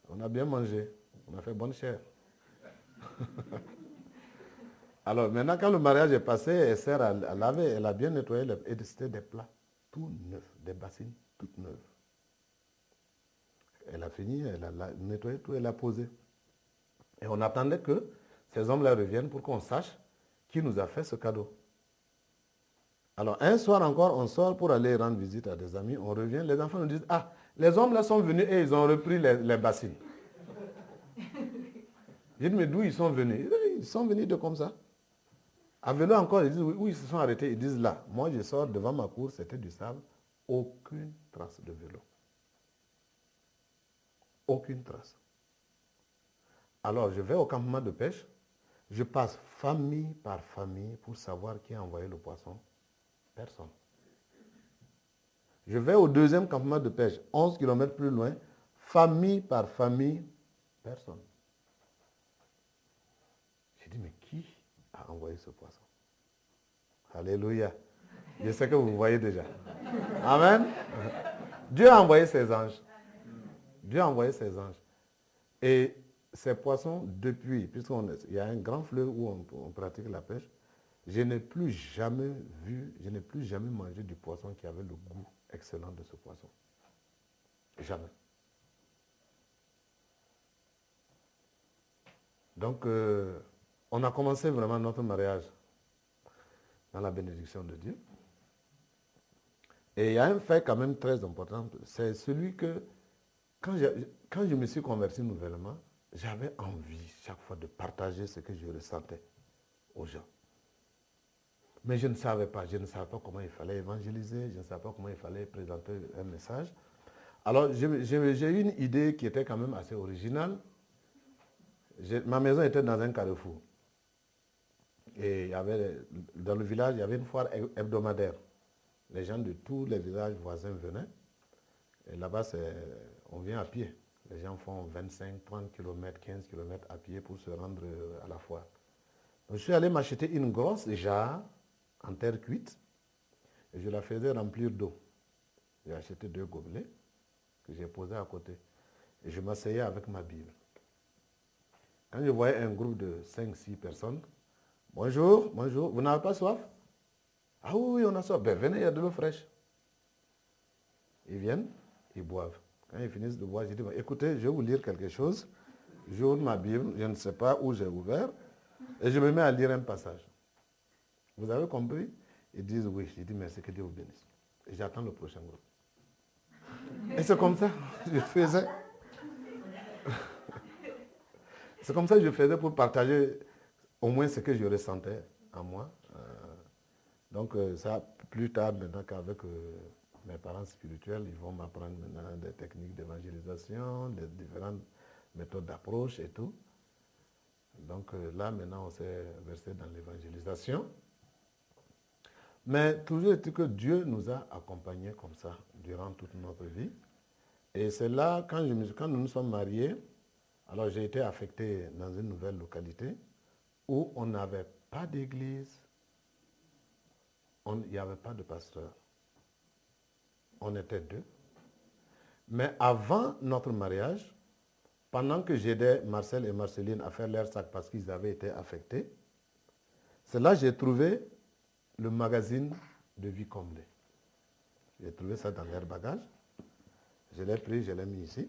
On a bien mangé, on a fait bonne chère. Alors maintenant, quand le mariage est passé, Esther a lavé, elle a bien nettoyé, et c'était des plats tout neufs, des bassines toutes neuves. Elle a fini, elle a nettoyé tout, elle a posé. Et on attendait que ces hommes-là reviennent pour qu'on sache qui nous a fait ce cadeau. Alors un soir encore, on sort pour aller rendre visite à des amis, on revient, les enfants nous disent, les hommes là sont venus et ils ont repris les bassines. J'ai dit, mais d'où ils sont venus? Ils sont venus de comme ça. À vélo encore, ils disent, oui, où ils se sont arrêtés? Ils disent là. Moi, je sors devant ma cour, c'était du sable. Aucune trace de vélo. Aucune trace. Alors, je vais au campement de pêche. Je passe famille par famille pour savoir qui a envoyé le poisson. Personne. Je vais au deuxième campement de pêche, 11 km plus loin. famille par famille, personne. J'ai dit, mais qui a envoyé ce poisson? Alléluia. Je sais que vous voyez déjà. Amen. Dieu a envoyé ses anges. Dieu a envoyé ses anges. Et ces poissons, depuis, puisqu'il y a un grand fleuve où on pratique la pêche, je n'ai plus jamais vu, je n'ai plus jamais mangé du poisson qui avait le goût excellent de ce poisson. Jamais. Donc, on a commencé vraiment notre mariage dans la bénédiction de Dieu. Et il y a un fait quand même très important, c'est celui que quand je me suis converti nouvellement, j'avais envie chaque fois de partager ce que je ressentais aux gens. Mais je ne savais pas comment il fallait évangéliser, je ne savais pas comment il fallait présenter un message. Alors j'ai eu une idée qui était quand même assez originale. Ma maison était dans un carrefour. Et dans le village, il y avait une foire hebdomadaire. Les gens de tous les villages voisins venaient. Et là-bas, on vient à pied. Les gens font 25, 30 km, 15 km à pied pour se rendre à la foire. Donc, je suis allé m'acheter une grosse jarre en terre cuite et je la faisais remplir d'eau. J'ai acheté 2 gobelets que j'ai posés à côté. Et je m'asseyais avec ma Bible. Quand je voyais un groupe de 5-6 personnes, bonjour, bonjour, vous n'avez pas soif? Ah oui, on a soif. Ben venez, il y a de l'eau fraîche. Ils viennent, ils boivent. Quand ils finissent de boire, je dis, écoutez, je vais vous lire quelque chose. J'ouvre ma Bible, je ne sais pas où j'ai ouvert, et je me mets à lire un passage. Vous avez compris? Ils disent oui. Je dis merci, que Dieu vous bénisse. Et j'attends le prochain groupe. Et c'est comme ça que je faisais. C'est comme ça que je faisais pour partager au moins ce que je ressentais en moi. Donc ça, plus tard, maintenant qu'avec mes parents spirituels, ils vont m'apprendre maintenant des techniques d'évangélisation, des différentes méthodes d'approche et tout. Donc là, maintenant, on s'est versé dans l'évangélisation. Mais toujours est-il que Dieu nous a accompagnés comme ça durant toute notre vie. Et c'est là, quand nous nous sommes mariés, alors j'ai été affecté dans une nouvelle localité où on n'avait pas d'église, il n'y avait pas de pasteur. On était 2. Mais avant notre mariage, pendant que j'aidais Marcel et Marceline à faire leur sac parce qu'ils avaient été affectés, c'est là que j'ai trouvé le magazine de Vie comblée. J'ai trouvé ça dans leur bagage. Je l'ai pris, je l'ai mis ici.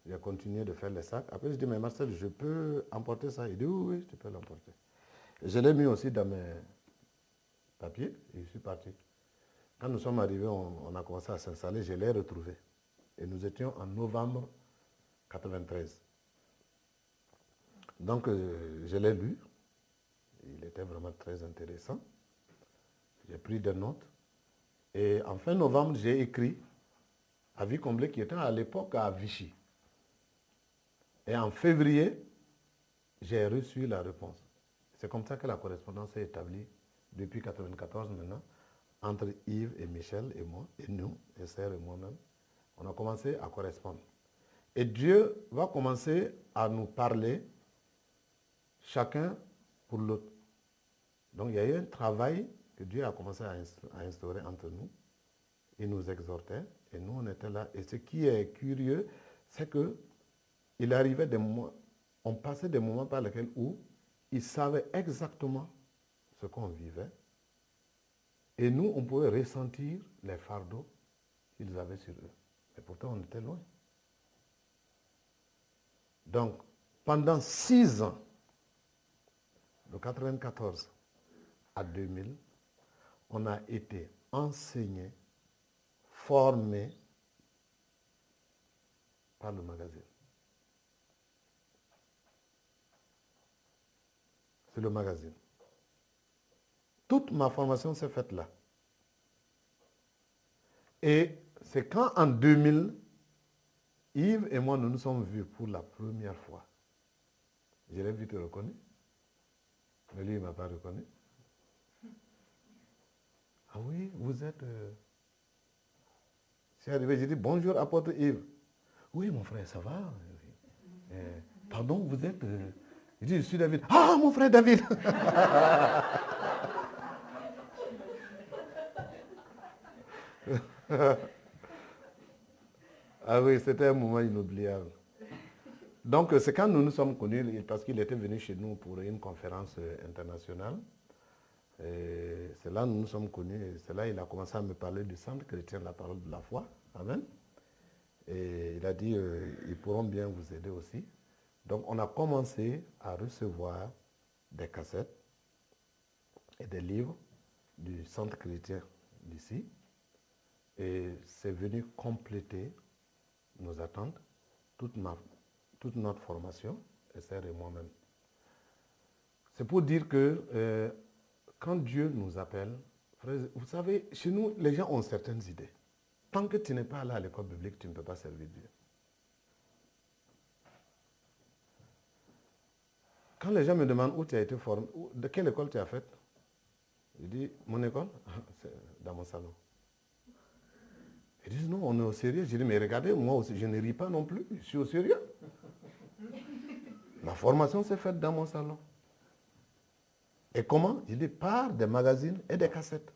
J'ai continué de faire les sacs. Après, je dis, mais Marcel, je peux emporter ça? Il dit, oui, oui, tu peux l'emporter. Je l'ai mis aussi dans mes papiers et je suis parti. Quand nous sommes arrivés, on a commencé à s'installer, je l'ai retrouvé. Et nous étions en novembre 93. Donc, je l'ai lu. Il était vraiment très intéressant. J'ai pris des notes. Et en fin novembre, j'ai écrit à Vie comblée qui était à l'époque à Vichy. Et en février, j'ai reçu la réponse. C'est comme ça que la correspondance s'est établie depuis 1994 maintenant, entre Yves et Michel et moi, et nous, Esther et moi-même. On a commencé à correspondre. Et Dieu va commencer à nous parler, chacun pour l'autre. Donc il y a eu un travail que Dieu a commencé à instaurer entre nous. Il nous exhortait et nous on était là. Et ce qui est curieux, c'est que il arrivait des moments, on passait des moments par lesquels où ils savaient exactement ce qu'on vivait. Et nous, on pouvait ressentir les fardeaux qu'ils avaient sur eux. Mais pourtant, on était loin. Donc, pendant 6 ans, de 1994 à 2000, on a été enseigné, formé par le magazine. C'est le magazine. Toute ma formation s'est faite là. Et c'est quand en 2000, Yves et moi, nous nous sommes vus pour la première fois. Je l'ai vite reconnu. Mais lui, il ne m'a pas reconnu. Ah oui, vous êtes... C'est arrivé, j'ai dit bonjour apôtre Yves. Oui, mon frère, ça va? Pardon, vous êtes... Il dit, je suis David. Ah, mon frère David. Ah oui, c'était un moment inoubliable. Donc, c'est quand nous nous sommes connus, parce qu'il était venu chez nous pour une conférence internationale. C'est là que nous nous sommes connus. Et c'est là qu'il a commencé à me parler du centre chrétien de la parole de la foi. Amen. Et il a dit, ils pourront bien vous aider aussi. Donc, on a commencé à recevoir des cassettes et des livres du centre chrétien d'ici. Et c'est venu compléter nos attentes, toute notre formation, Esther et moi-même. C'est pour dire que quand Dieu nous appelle, vous savez, chez nous, les gens ont certaines idées. Tant que tu n'es pas allé à l'école biblique, tu ne peux pas servir Dieu. Quand les gens me demandent où tu as été formé, de quelle école tu as faite, je dis, mon école, c'est dans mon salon. Ils disent, non, on est au sérieux. Je dis, mais regardez, moi aussi, je ne ris pas non plus, je suis au sérieux. Ma formation s'est faite dans mon salon. Et comment? Je dis, par des magazines et des cassettes.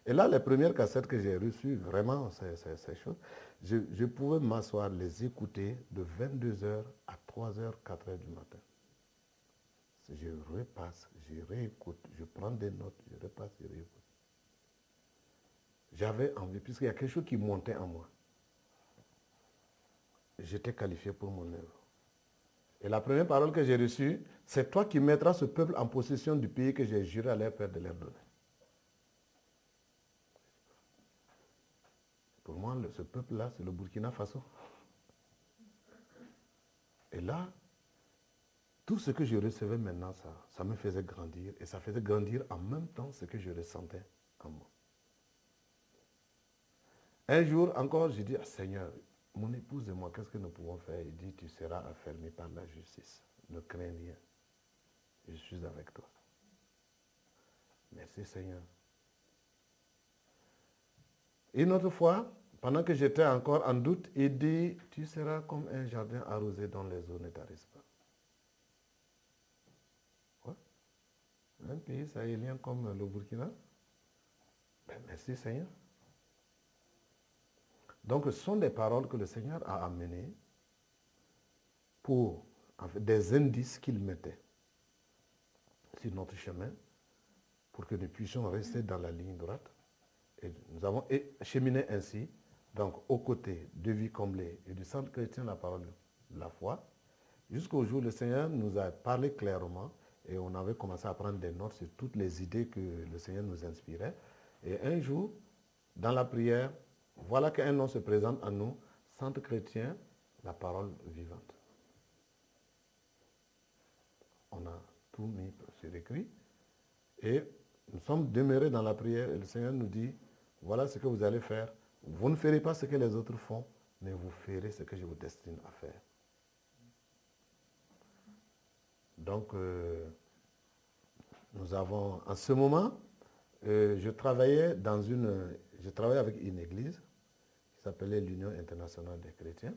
Et là, les premières cassettes que j'ai reçues, vraiment, ces choses, je pouvais m'asseoir, les écouter de 22h à 3h, 4h du matin. Je repasse, je réécoute, je prends des notes, je repasse, je réécoute. J'avais envie, puisqu'il y a quelque chose qui montait en moi. J'étais qualifié pour mon œuvre. Et la première parole que j'ai reçue, c'est toi qui mettras ce peuple en possession du pays que j'ai juré à leur père de leur donner. Pour moi, ce peuple-là, c'est le Burkina Faso. Et là, tout ce que je recevais maintenant, ça me faisait grandir. Et ça faisait grandir en même temps ce que je ressentais en moi. Un jour encore, j'ai dit, Seigneur, mon épouse et moi, qu'est-ce que nous pouvons faire? Il dit, tu seras affermi par la justice. Ne crains rien. Je suis avec toi. Merci Seigneur. Une autre fois, pendant que j'étais encore en doute, il dit, tu seras comme un jardin arrosé dont les eaux ne tarissent pas. Quoi? Un pays sahélien comme le Burkina? Ben, merci Seigneur. Donc, ce sont des paroles que le Seigneur a amenées pour des indices qu'il mettait sur notre chemin pour que nous puissions rester dans la ligne droite. Et nous avons cheminé ainsi, donc aux côtés de Vie Comblée et du Centre chrétien de la parole de la foi, jusqu'au jour où le Seigneur nous a parlé clairement et on avait commencé à prendre des notes sur toutes les idées que le Seigneur nous inspirait. Et un jour, dans la prière, voilà qu'un nom se présente à nous, Centre chrétien, la parole vivante. On a tout mis sur écrit et nous sommes demeurés dans la prière et le Seigneur nous dit, voilà ce que vous allez faire. Vous ne ferez pas ce que les autres font, mais vous ferez ce que je vous destine à faire. Donc, nous avons, en ce moment, je travaillais avec une église qui s'appelait l'Union internationale des chrétiens.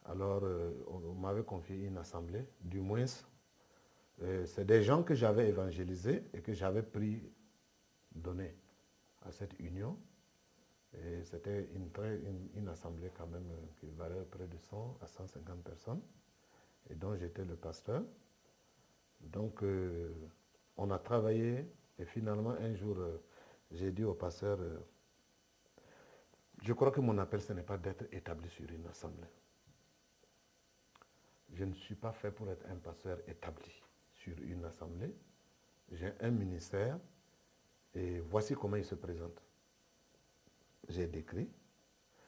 Alors, on m'avait confié une assemblée, du moins, c'est des gens que j'avais évangélisés et que j'avais donné à cette union. Et c'était une assemblée quand même qui valait près de 100 à 150 personnes et dont j'étais le pasteur. Donc, on a travaillé et finalement, un jour, j'ai dit au pasteur, je crois que mon appel, ce n'est pas d'être établi sur une assemblée. Je ne suis pas fait pour être un pasteur établi sur une assemblée. J'ai un ministère et voici comment il se présente. J'ai décrit.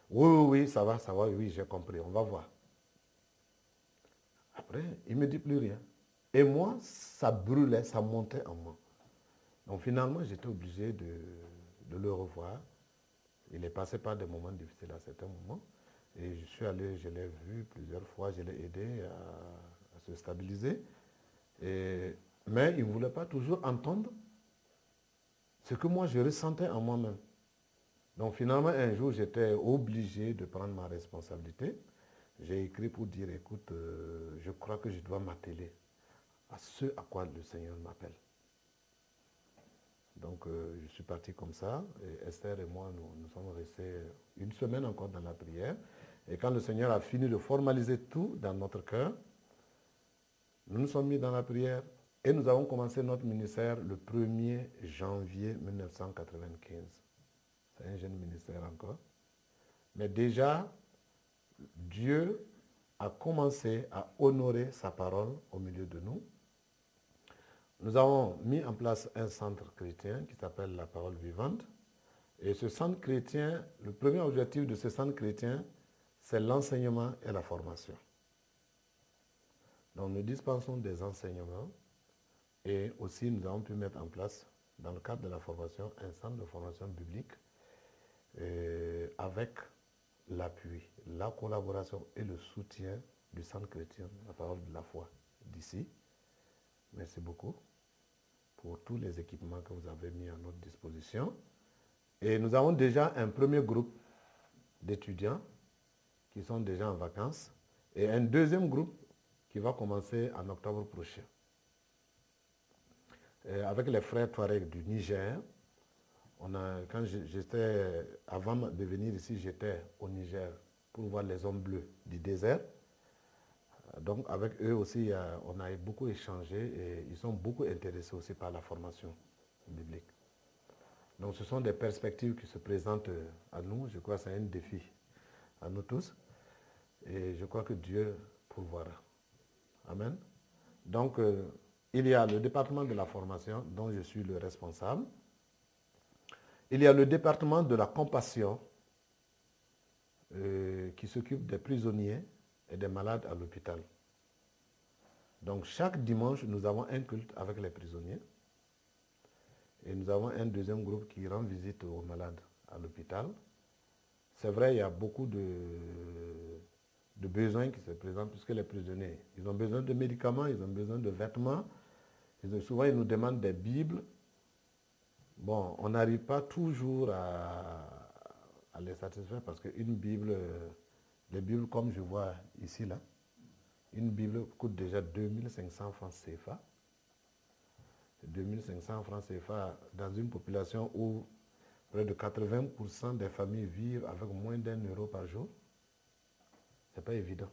Oui, ça va, oui, j'ai compris, on va voir. Après, il ne me dit plus rien. Et moi, ça brûlait, ça montait en moi. Donc finalement, j'étais obligé de le revoir. Il est passé par des moments difficiles à certains moments. Et je suis allé, je l'ai vu plusieurs fois, je l'ai aidé à se stabiliser. Mais il ne voulait pas toujours entendre ce que moi je ressentais en moi-même. Donc finalement, un jour, j'étais obligé de prendre ma responsabilité. J'ai écrit pour dire, écoute, je crois que je dois m'atteler à ce à quoi le Seigneur m'appelle. Donc je suis parti comme ça. Et Esther et moi, nous sommes restés une semaine encore dans la prière. Et quand le Seigneur a fini de formaliser tout dans notre cœur, nous nous sommes mis dans la prière et nous avons commencé notre ministère le 1er janvier 1995. C'est un jeune ministère encore. Mais déjà, Dieu a commencé à honorer sa parole au milieu de nous. Nous avons mis en place un centre chrétien qui s'appelle la Parole Vivante. Et ce centre chrétien, le premier objectif de ce centre chrétien, c'est l'enseignement et la formation. Donc nous dispensons des enseignements et aussi nous avons pu mettre en place, dans le cadre de la formation, un centre de formation biblique avec l'appui, la collaboration et le soutien du centre chrétien, la parole de la foi d'ici. Merci beaucoup pour tous les équipements que vous avez mis à notre disposition. Et nous avons déjà un premier groupe d'étudiants qui sont déjà en vacances et un deuxième groupe qui va commencer en octobre prochain. Avec les frères Touareg du Niger, avant de venir ici, j'étais au Niger pour voir les hommes bleus du désert. Donc avec eux aussi, on a beaucoup échangé et ils sont beaucoup intéressés aussi par la formation biblique. Donc ce sont des perspectives qui se présentent à nous. Je crois que c'est un défi à nous tous. Et je crois que Dieu pourvoira. Amen. Donc il y a le département de la formation dont je suis le responsable. Il y a le département de la compassion qui s'occupe des prisonniers et des malades à l'hôpital. Donc chaque dimanche, nous avons un culte avec les prisonniers et nous avons un deuxième groupe qui rend visite aux malades à l'hôpital. C'est vrai, il y a beaucoup de besoins qui se présentent puisque les prisonniers, ils ont besoin de médicaments, ils ont besoin de vêtements. Souvent, ils nous demandent des Bibles. Bon, on n'arrive pas toujours à les satisfaire parce qu'une Bible, les Bibles comme je vois ici, là, une Bible coûte déjà 2500 francs CFA. 2500 francs CFA dans une population où près de 80% des familles vivent avec moins d'€1 par jour. C'est pas évident.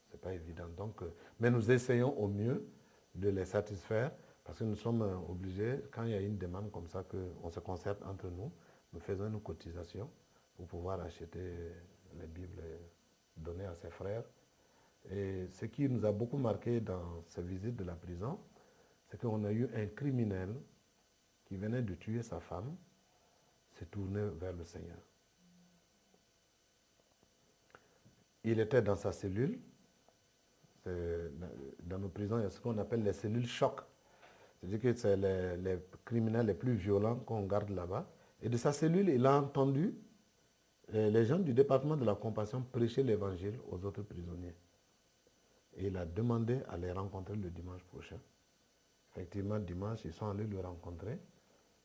C'est pas évident. Donc, mais nous essayons au mieux de les satisfaire parce que nous sommes obligés, quand il y a une demande comme ça, qu'on se concerte entre nous, nous faisons une cotisation pour pouvoir acheter les Bibles données à ses frères. Et ce qui nous a beaucoup marqué dans ces visites de la prison, c'est qu'on a eu un criminel qui venait de tuer sa femme, s'est tourné vers le Seigneur. Il était dans sa cellule. Dans nos prisons, il y a ce qu'on appelle les cellules choc. C'est-à-dire que c'est les criminels les plus violents qu'on garde là-bas. Et de sa cellule, il a entendu les gens du département de la compassion prêcher l'évangile aux autres prisonniers. Et il a demandé à les rencontrer le dimanche prochain. Effectivement, dimanche, ils sont allés le rencontrer.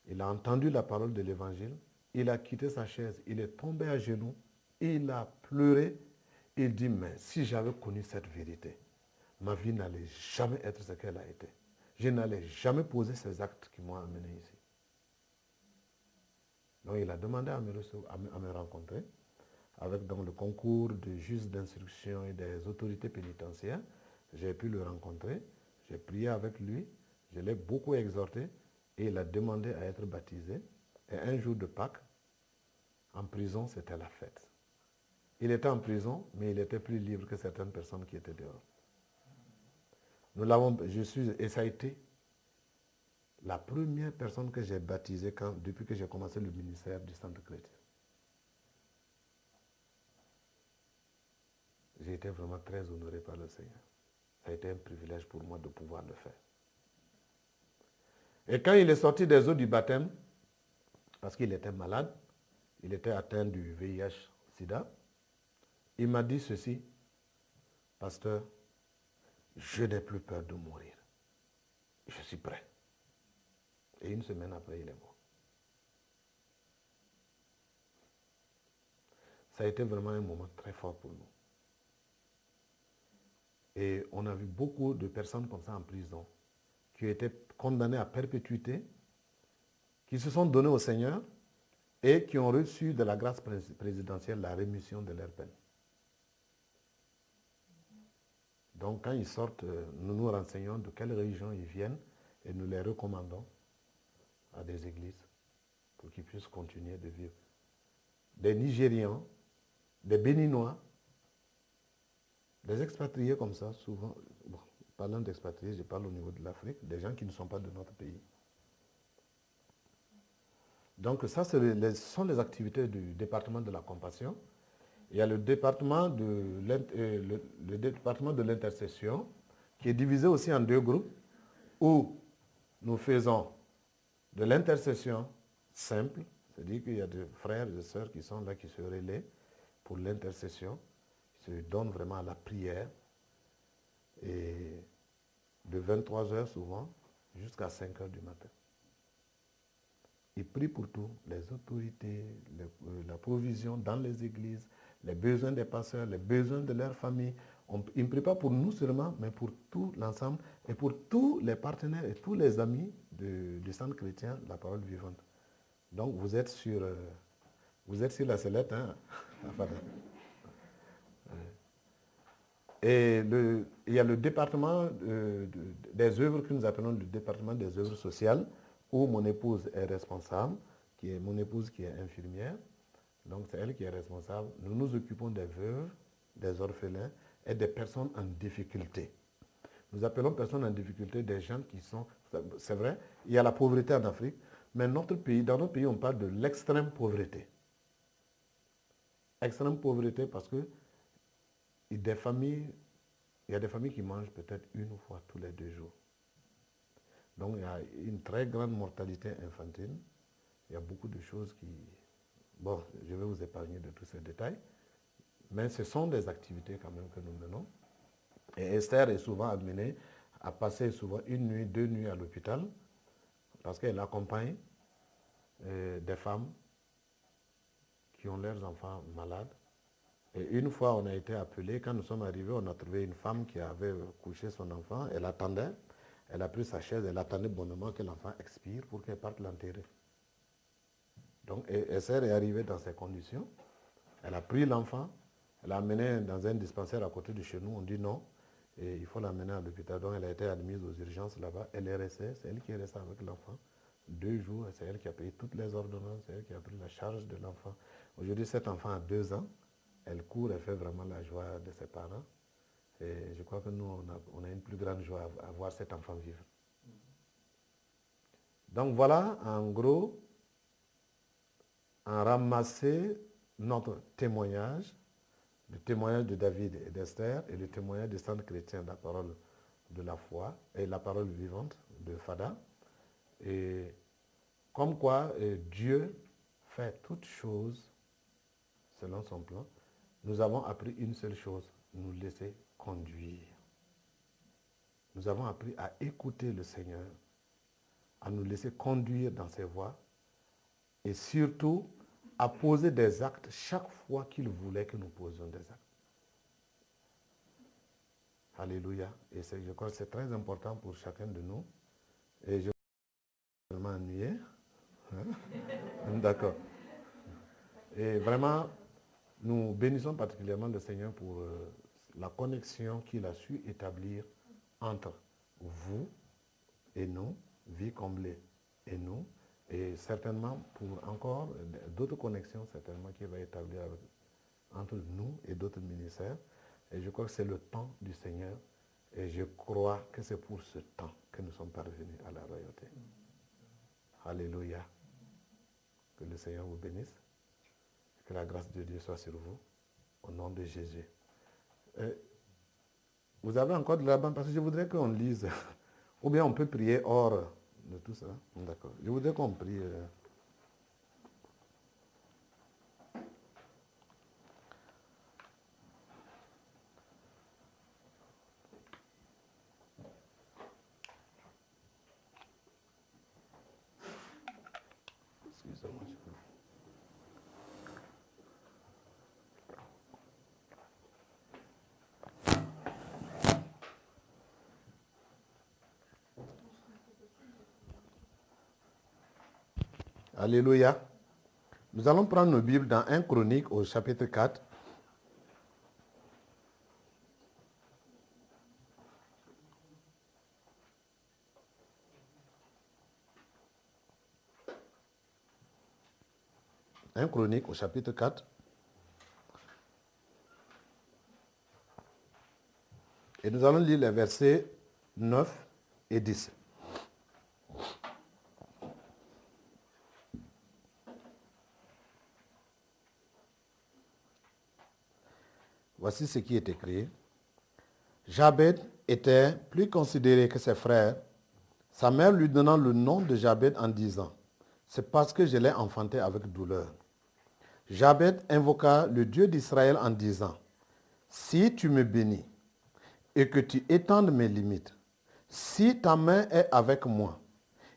Il a entendu la parole de l'évangile. Il a quitté sa chaise. Il est tombé à genoux. Il a pleuré. Il dit, mais si j'avais connu cette vérité, ma vie n'allait jamais être ce qu'elle a été. Je n'allais jamais poser ces actes qui m'ont amené ici. Donc il a demandé à me rencontrer avec donc, le concours des juges d'instruction et des autorités pénitentiaires. J'ai pu le rencontrer, j'ai prié avec lui, je l'ai beaucoup exhorté et il a demandé à être baptisé. Et un jour de Pâques, en prison, c'était la fête. Il était en prison, mais il était plus libre que certaines personnes qui étaient dehors. Et ça a été la première personne que j'ai baptisée depuis que j'ai commencé le ministère du Centre chrétien. J'ai été vraiment très honoré par le Seigneur. Ça a été un privilège pour moi de pouvoir le faire. Et quand il est sorti des eaux du baptême, parce qu'il était malade, il était atteint du VIH-Sida, il m'a dit ceci, pasteur, je n'ai plus peur de mourir. Je suis prêt. Et une semaine après, il est mort. ça a été vraiment un moment très fort pour nous. Et on a vu beaucoup de personnes comme ça en prison, qui étaient condamnées à perpétuité, qui se sont donnés au Seigneur et qui ont reçu de la grâce présidentielle la rémission de leur peine. Donc quand ils sortent, nous nous renseignons de quelle religion ils viennent et nous les recommandons à des églises pour qu'ils puissent continuer de vivre. Des Nigérians, des Béninois, des expatriés comme ça, souvent, bon, parlant d'expatriés, je parle au niveau de l'Afrique, des gens qui ne sont pas de notre pays. Donc ça, ce sont les activités du département de la compassion. Il y a le département de l'intercession, qui est divisé aussi en deux groupes, où nous faisons de l'intercession simple, c'est-à-dire qu'il y a des frères et des sœurs qui sont là, qui se relaient pour l'intercession, qui se donnent vraiment à la prière, et de 23 heures souvent jusqu'à 5 heures du matin. Ils prient pour tout, les autorités, la provision dans les églises, les besoins des pasteurs, les besoins de leur famille. Ils ne prient pas pour nous seulement, mais pour tout l'ensemble et pour tous les partenaires et tous les amis du centre chrétien, la parole vivante. Donc vous êtes sur la sellette, hein? Et il y a le département des œuvres que nous appelons le département des œuvres sociales, où mon épouse est responsable, mon épouse qui est infirmière. Donc c'est elle qui est responsable. Nous nous occupons des veuves, des orphelins et des personnes en difficulté. Nous appelons personnes en difficulté des gens qui sont... C'est vrai, il y a la pauvreté en Afrique, mais dans notre pays, on parle de l'extrême pauvreté. Extrême pauvreté parce que il y a des familles qui mangent peut-être une fois tous les 2 jours. Donc il y a une très grande mortalité infantile. Il y a beaucoup de choses qui... Bon, je vais vous épargner de tous ces détails. Mais ce sont des activités quand même que nous menons. Et Esther est souvent amenée à passer souvent 1 nuit, 2 nuits à l'hôpital parce qu'elle accompagne des femmes qui ont leurs enfants malades. Et une fois, on a été appelé, quand nous sommes arrivés, on a trouvé une femme qui avait couché son enfant, elle attendait, elle a pris sa chaise, elle attendait bonnement que l'enfant expire pour qu'elle parte l'enterrer. Donc Esther est arrivée dans ces conditions, elle a pris l'enfant, elle l'a amené dans un dispensaire à côté de chez nous, on dit non, et il faut l'amener à l'hôpital. Donc elle a été admise aux urgences là-bas, elle est restée, c'est elle qui est restée avec l'enfant 2 jours, c'est elle qui a payé toutes les ordonnances, c'est elle qui a pris la charge de l'enfant. Aujourd'hui, cet enfant a 2 ans, elle court, elle fait vraiment la joie de ses parents. Et je crois que nous, on a une plus grande joie à voir cet enfant vivre. Donc voilà, en gros, en ramasser notre témoignage, le témoignage de David et d'Esther et le témoignage du centre chrétien de la parole de la foi et la parole vivante de Fada. Et comme quoi Dieu fait toutes choses selon son plan. Nous avons appris une seule chose, nous laisser conduire. Nous avons appris à écouter le Seigneur, à nous laisser conduire dans ses voies et surtout à poser des actes chaque fois qu'il voulait que nous posions des actes. Alléluia. Et je crois que c'est très important pour chacun de nous. Et je vais vraiment ennuyer. Hein? D'accord. Et vraiment, nous bénissons particulièrement le Seigneur pour la connexion qu'il a su établir entre vous et nous, vie comblée et nous, et certainement pour encore d'autres connexions certainement qu'il va établir entre nous et d'autres ministères. Et je crois que c'est le temps du Seigneur et je crois que c'est pour ce temps que nous sommes parvenus à la royauté. Alléluia. Que le Seigneur vous bénisse. Que la grâce de Dieu soit sur vous, au nom de Jésus. Vous avez encore de la bande parce que je voudrais qu'on lise, ou bien on peut prier hors de tout ça. D'accord. Je voudrais qu'on prie. Excusez-moi. Alléluia. Nous allons prendre nos Bibles dans 1 Chronique au chapitre 4. Un Chronique au chapitre 4. Et nous allons lire les versets 9 et 10. Voici ce qui est écrit. Jabed était plus considéré que ses frères, sa mère lui donnant le nom de Jabed en disant, c'est parce que je l'ai enfanté avec douleur. Jabed invoqua le Dieu d'Israël en disant, si tu me bénis et que tu étendes mes limites, si ta main est avec moi,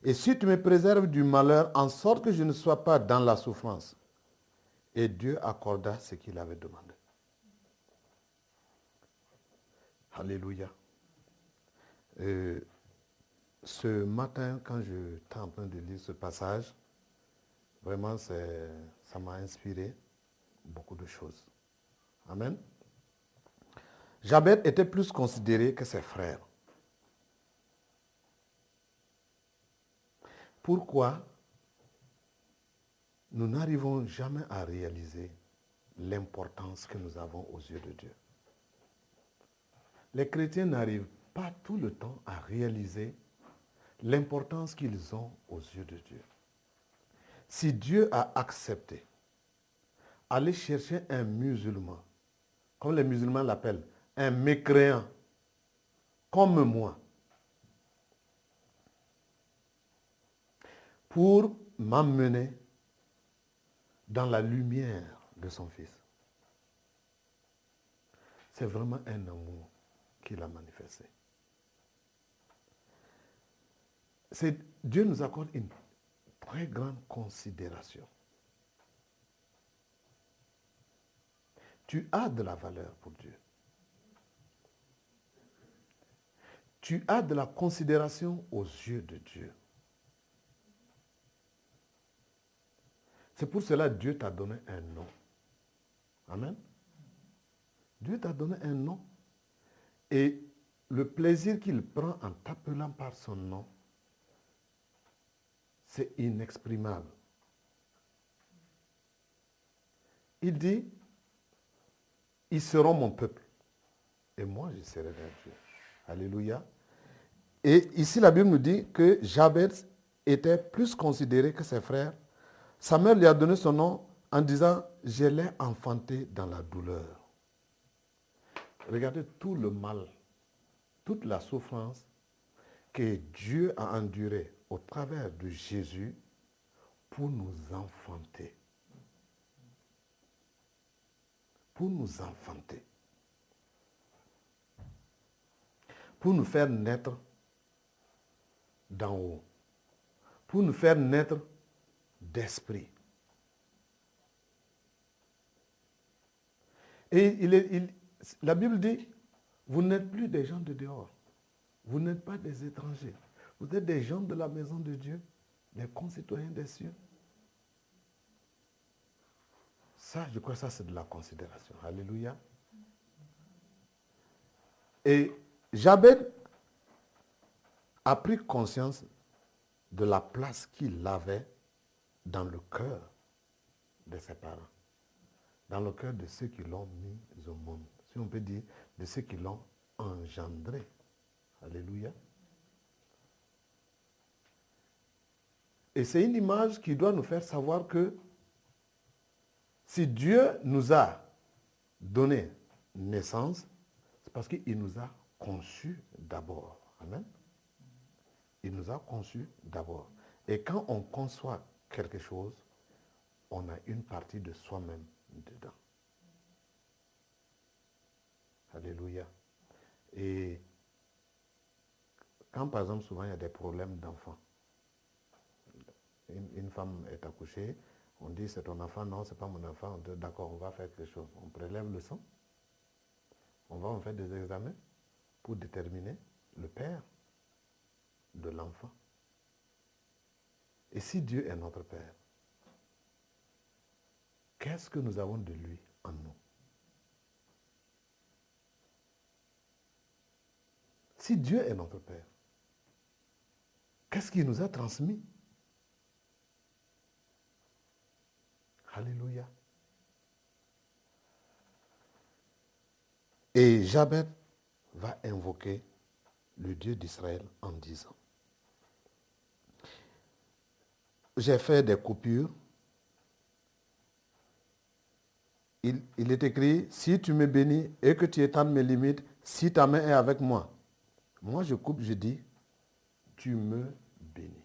et si tu me préserves du malheur en sorte que je ne sois pas dans la souffrance. Et Dieu accorda ce qu'il avait demandé. Alléluia. Ce matin, quand je étais en train de lire ce passage, vraiment, ça m'a inspiré beaucoup de choses. Amen. Jabed était plus considéré que ses frères. Pourquoi nous n'arrivons jamais à réaliser l'importance que nous avons aux yeux de Dieu? Les chrétiens n'arrivent pas tout le temps à réaliser l'importance qu'ils ont aux yeux de Dieu. Si Dieu a accepté aller chercher un musulman, comme les musulmans l'appellent, un mécréant, comme moi, pour m'emmener dans la lumière de son Fils, c'est vraiment un amour qu'il a manifesté. Dieu nous accorde une très grande considération. Tu as de la valeur pour Dieu. Tu as de la considération aux yeux de Dieu. C'est pour cela que Dieu t'a donné un nom. Amen. Dieu t'a donné un nom. Et le plaisir qu'il prend en t'appelant par son nom, c'est inexprimable. Il dit, ils seront mon peuple. Et moi, je serai leur Dieu. Alléluia. Et ici, la Bible nous dit que Jabed était plus considéré que ses frères. Sa mère lui a donné son nom en disant, je l'ai enfanté dans la douleur. Regardez tout le mal, toute la souffrance que Dieu a endurée au travers de Jésus pour nous enfanter. Pour nous enfanter. Pour nous faire naître d'en haut. Pour nous faire naître d'esprit. Et la Bible dit, vous n'êtes plus des gens de dehors. Vous n'êtes pas des étrangers. Vous êtes des gens de la maison de Dieu, des concitoyens des cieux. Ça, je crois que ça, c'est de la considération. Alléluia. Et Jabed a pris conscience de la place qu'il avait dans le cœur de ses parents, dans le cœur de ceux qui l'ont mis au monde. Si on peut dire, de ceux qui l'ont engendré. Alléluia. Et c'est une image qui doit nous faire savoir que si Dieu nous a donné naissance, c'est parce qu'il nous a conçus d'abord. Amen. Il nous a conçus d'abord. Et quand on conçoit quelque chose, on a une partie de soi-même dedans. Alléluia. Et quand par exemple souvent il y a des problèmes d'enfants, une femme est accouchée, on dit c'est ton enfant, non c'est pas mon enfant, on dit d'accord on va faire quelque chose. On prélève le sang, on va en faire des examens pour déterminer le père de l'enfant. Et si Dieu est notre Père, qu'est-ce que nous avons de lui en nous? Si Dieu est notre Père, qu'est-ce qu'il nous a transmis? Alléluia. Et Jabez va invoquer le Dieu d'Israël en disant, j'ai fait des coupures. Il est écrit, si tu me bénis et que tu étendes mes limites, si ta main est avec moi. Moi, je coupe, je dis, tu me bénis.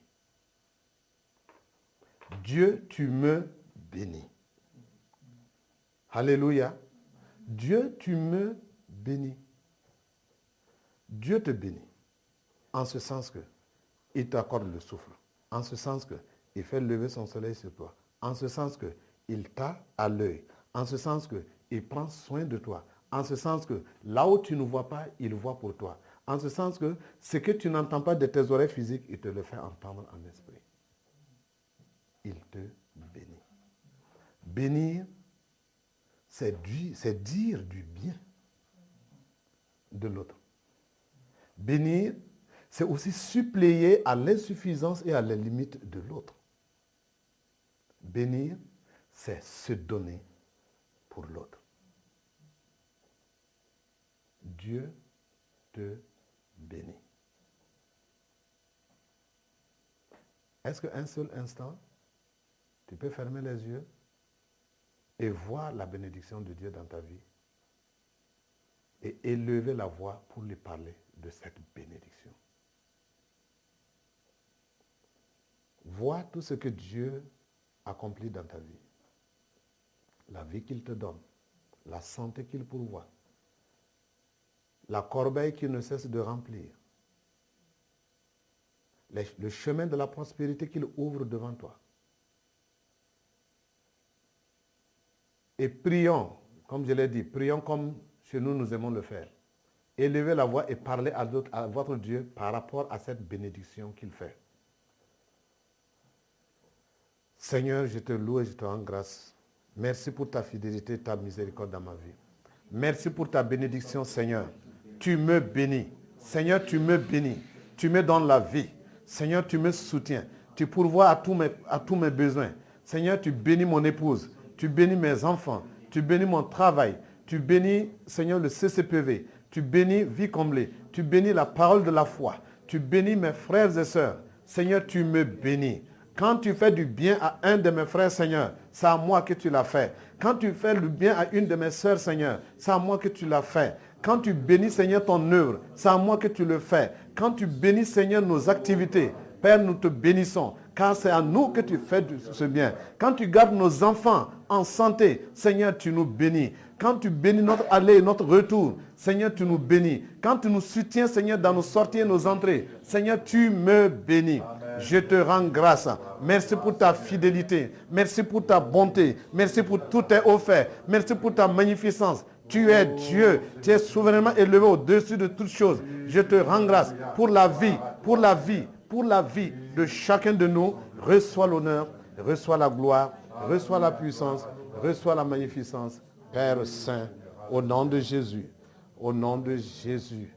Dieu, tu me bénis. Alléluia. Dieu, tu me bénis. Dieu te bénit. En ce sens que il t'accorde le souffle. En ce sens que il fait lever son soleil sur toi. En ce sens que il t'a à l'œil. En ce sens que il prend soin de toi. En ce sens que là où tu ne vois pas, il voit pour toi. En ce sens que ce que tu n'entends pas de tes oreilles physiques, il te le fait entendre en esprit. Il te bénit. Bénir, c'est dire du bien de l'autre. Bénir, c'est aussi suppléer à l'insuffisance et à la limite de l'autre. Bénir, c'est se donner pour l'autre. Dieu te bénit. Est-ce qu'un seul instant, tu peux fermer les yeux et voir la bénédiction de Dieu dans ta vie et élever la voix pour lui parler de cette bénédiction? Vois tout ce que Dieu accomplit dans ta vie. La vie qu'il te donne, la santé qu'il pourvoit, la corbeille qu'il ne cesse de remplir, le chemin de la prospérité qu'il ouvre devant toi. Et prions, comme je l'ai dit, prions comme chez nous, nous aimons le faire. Élevez la voix et parlez à votre Dieu par rapport à cette bénédiction qu'il fait. Seigneur, je te loue et je te rends grâce. Merci pour ta fidélité et ta miséricorde dans ma vie. Merci pour ta bénédiction, Seigneur. Tu me bénis. Seigneur, tu me bénis. Tu me donnes la vie. Seigneur, tu me soutiens. Tu pourvois à tous mes besoins. Seigneur, tu bénis mon épouse. Tu bénis mes enfants. Tu bénis mon travail. Tu bénis, Seigneur, le CCPV. Tu bénis Vie Comblée. Tu bénis la parole de la foi. Tu bénis mes frères et sœurs. Seigneur, tu me bénis. Quand tu fais du bien à un de mes frères, Seigneur, c'est à moi que tu l'as fait. Quand tu fais le bien à une de mes sœurs, Seigneur, c'est à moi que tu l'as fait. Quand tu bénis, Seigneur, ton œuvre, c'est à moi que tu le fais. Quand tu bénis, Seigneur, nos activités, Père, nous te bénissons, car c'est à nous que tu fais ce bien. Quand tu gardes nos enfants en santé, Seigneur, tu nous bénis. Quand tu bénis notre aller et notre retour, Seigneur, tu nous bénis. Quand tu nous soutiens, Seigneur, dans nos sorties et nos entrées, Seigneur, tu me bénis. Amen. Je te rends grâce. Merci pour ta fidélité. Merci pour ta bonté. Merci pour tout tes offerts. Merci pour ta magnificence. Tu es Dieu. Tu es souverainement élevé au-dessus de toutes choses. Je te rends grâce pour la vie, pour la vie, pour la vie de chacun de nous. Reçois l'honneur, reçois la gloire, reçois la puissance, reçois la magnificence. Père Saint, au nom de Jésus, au nom de Jésus,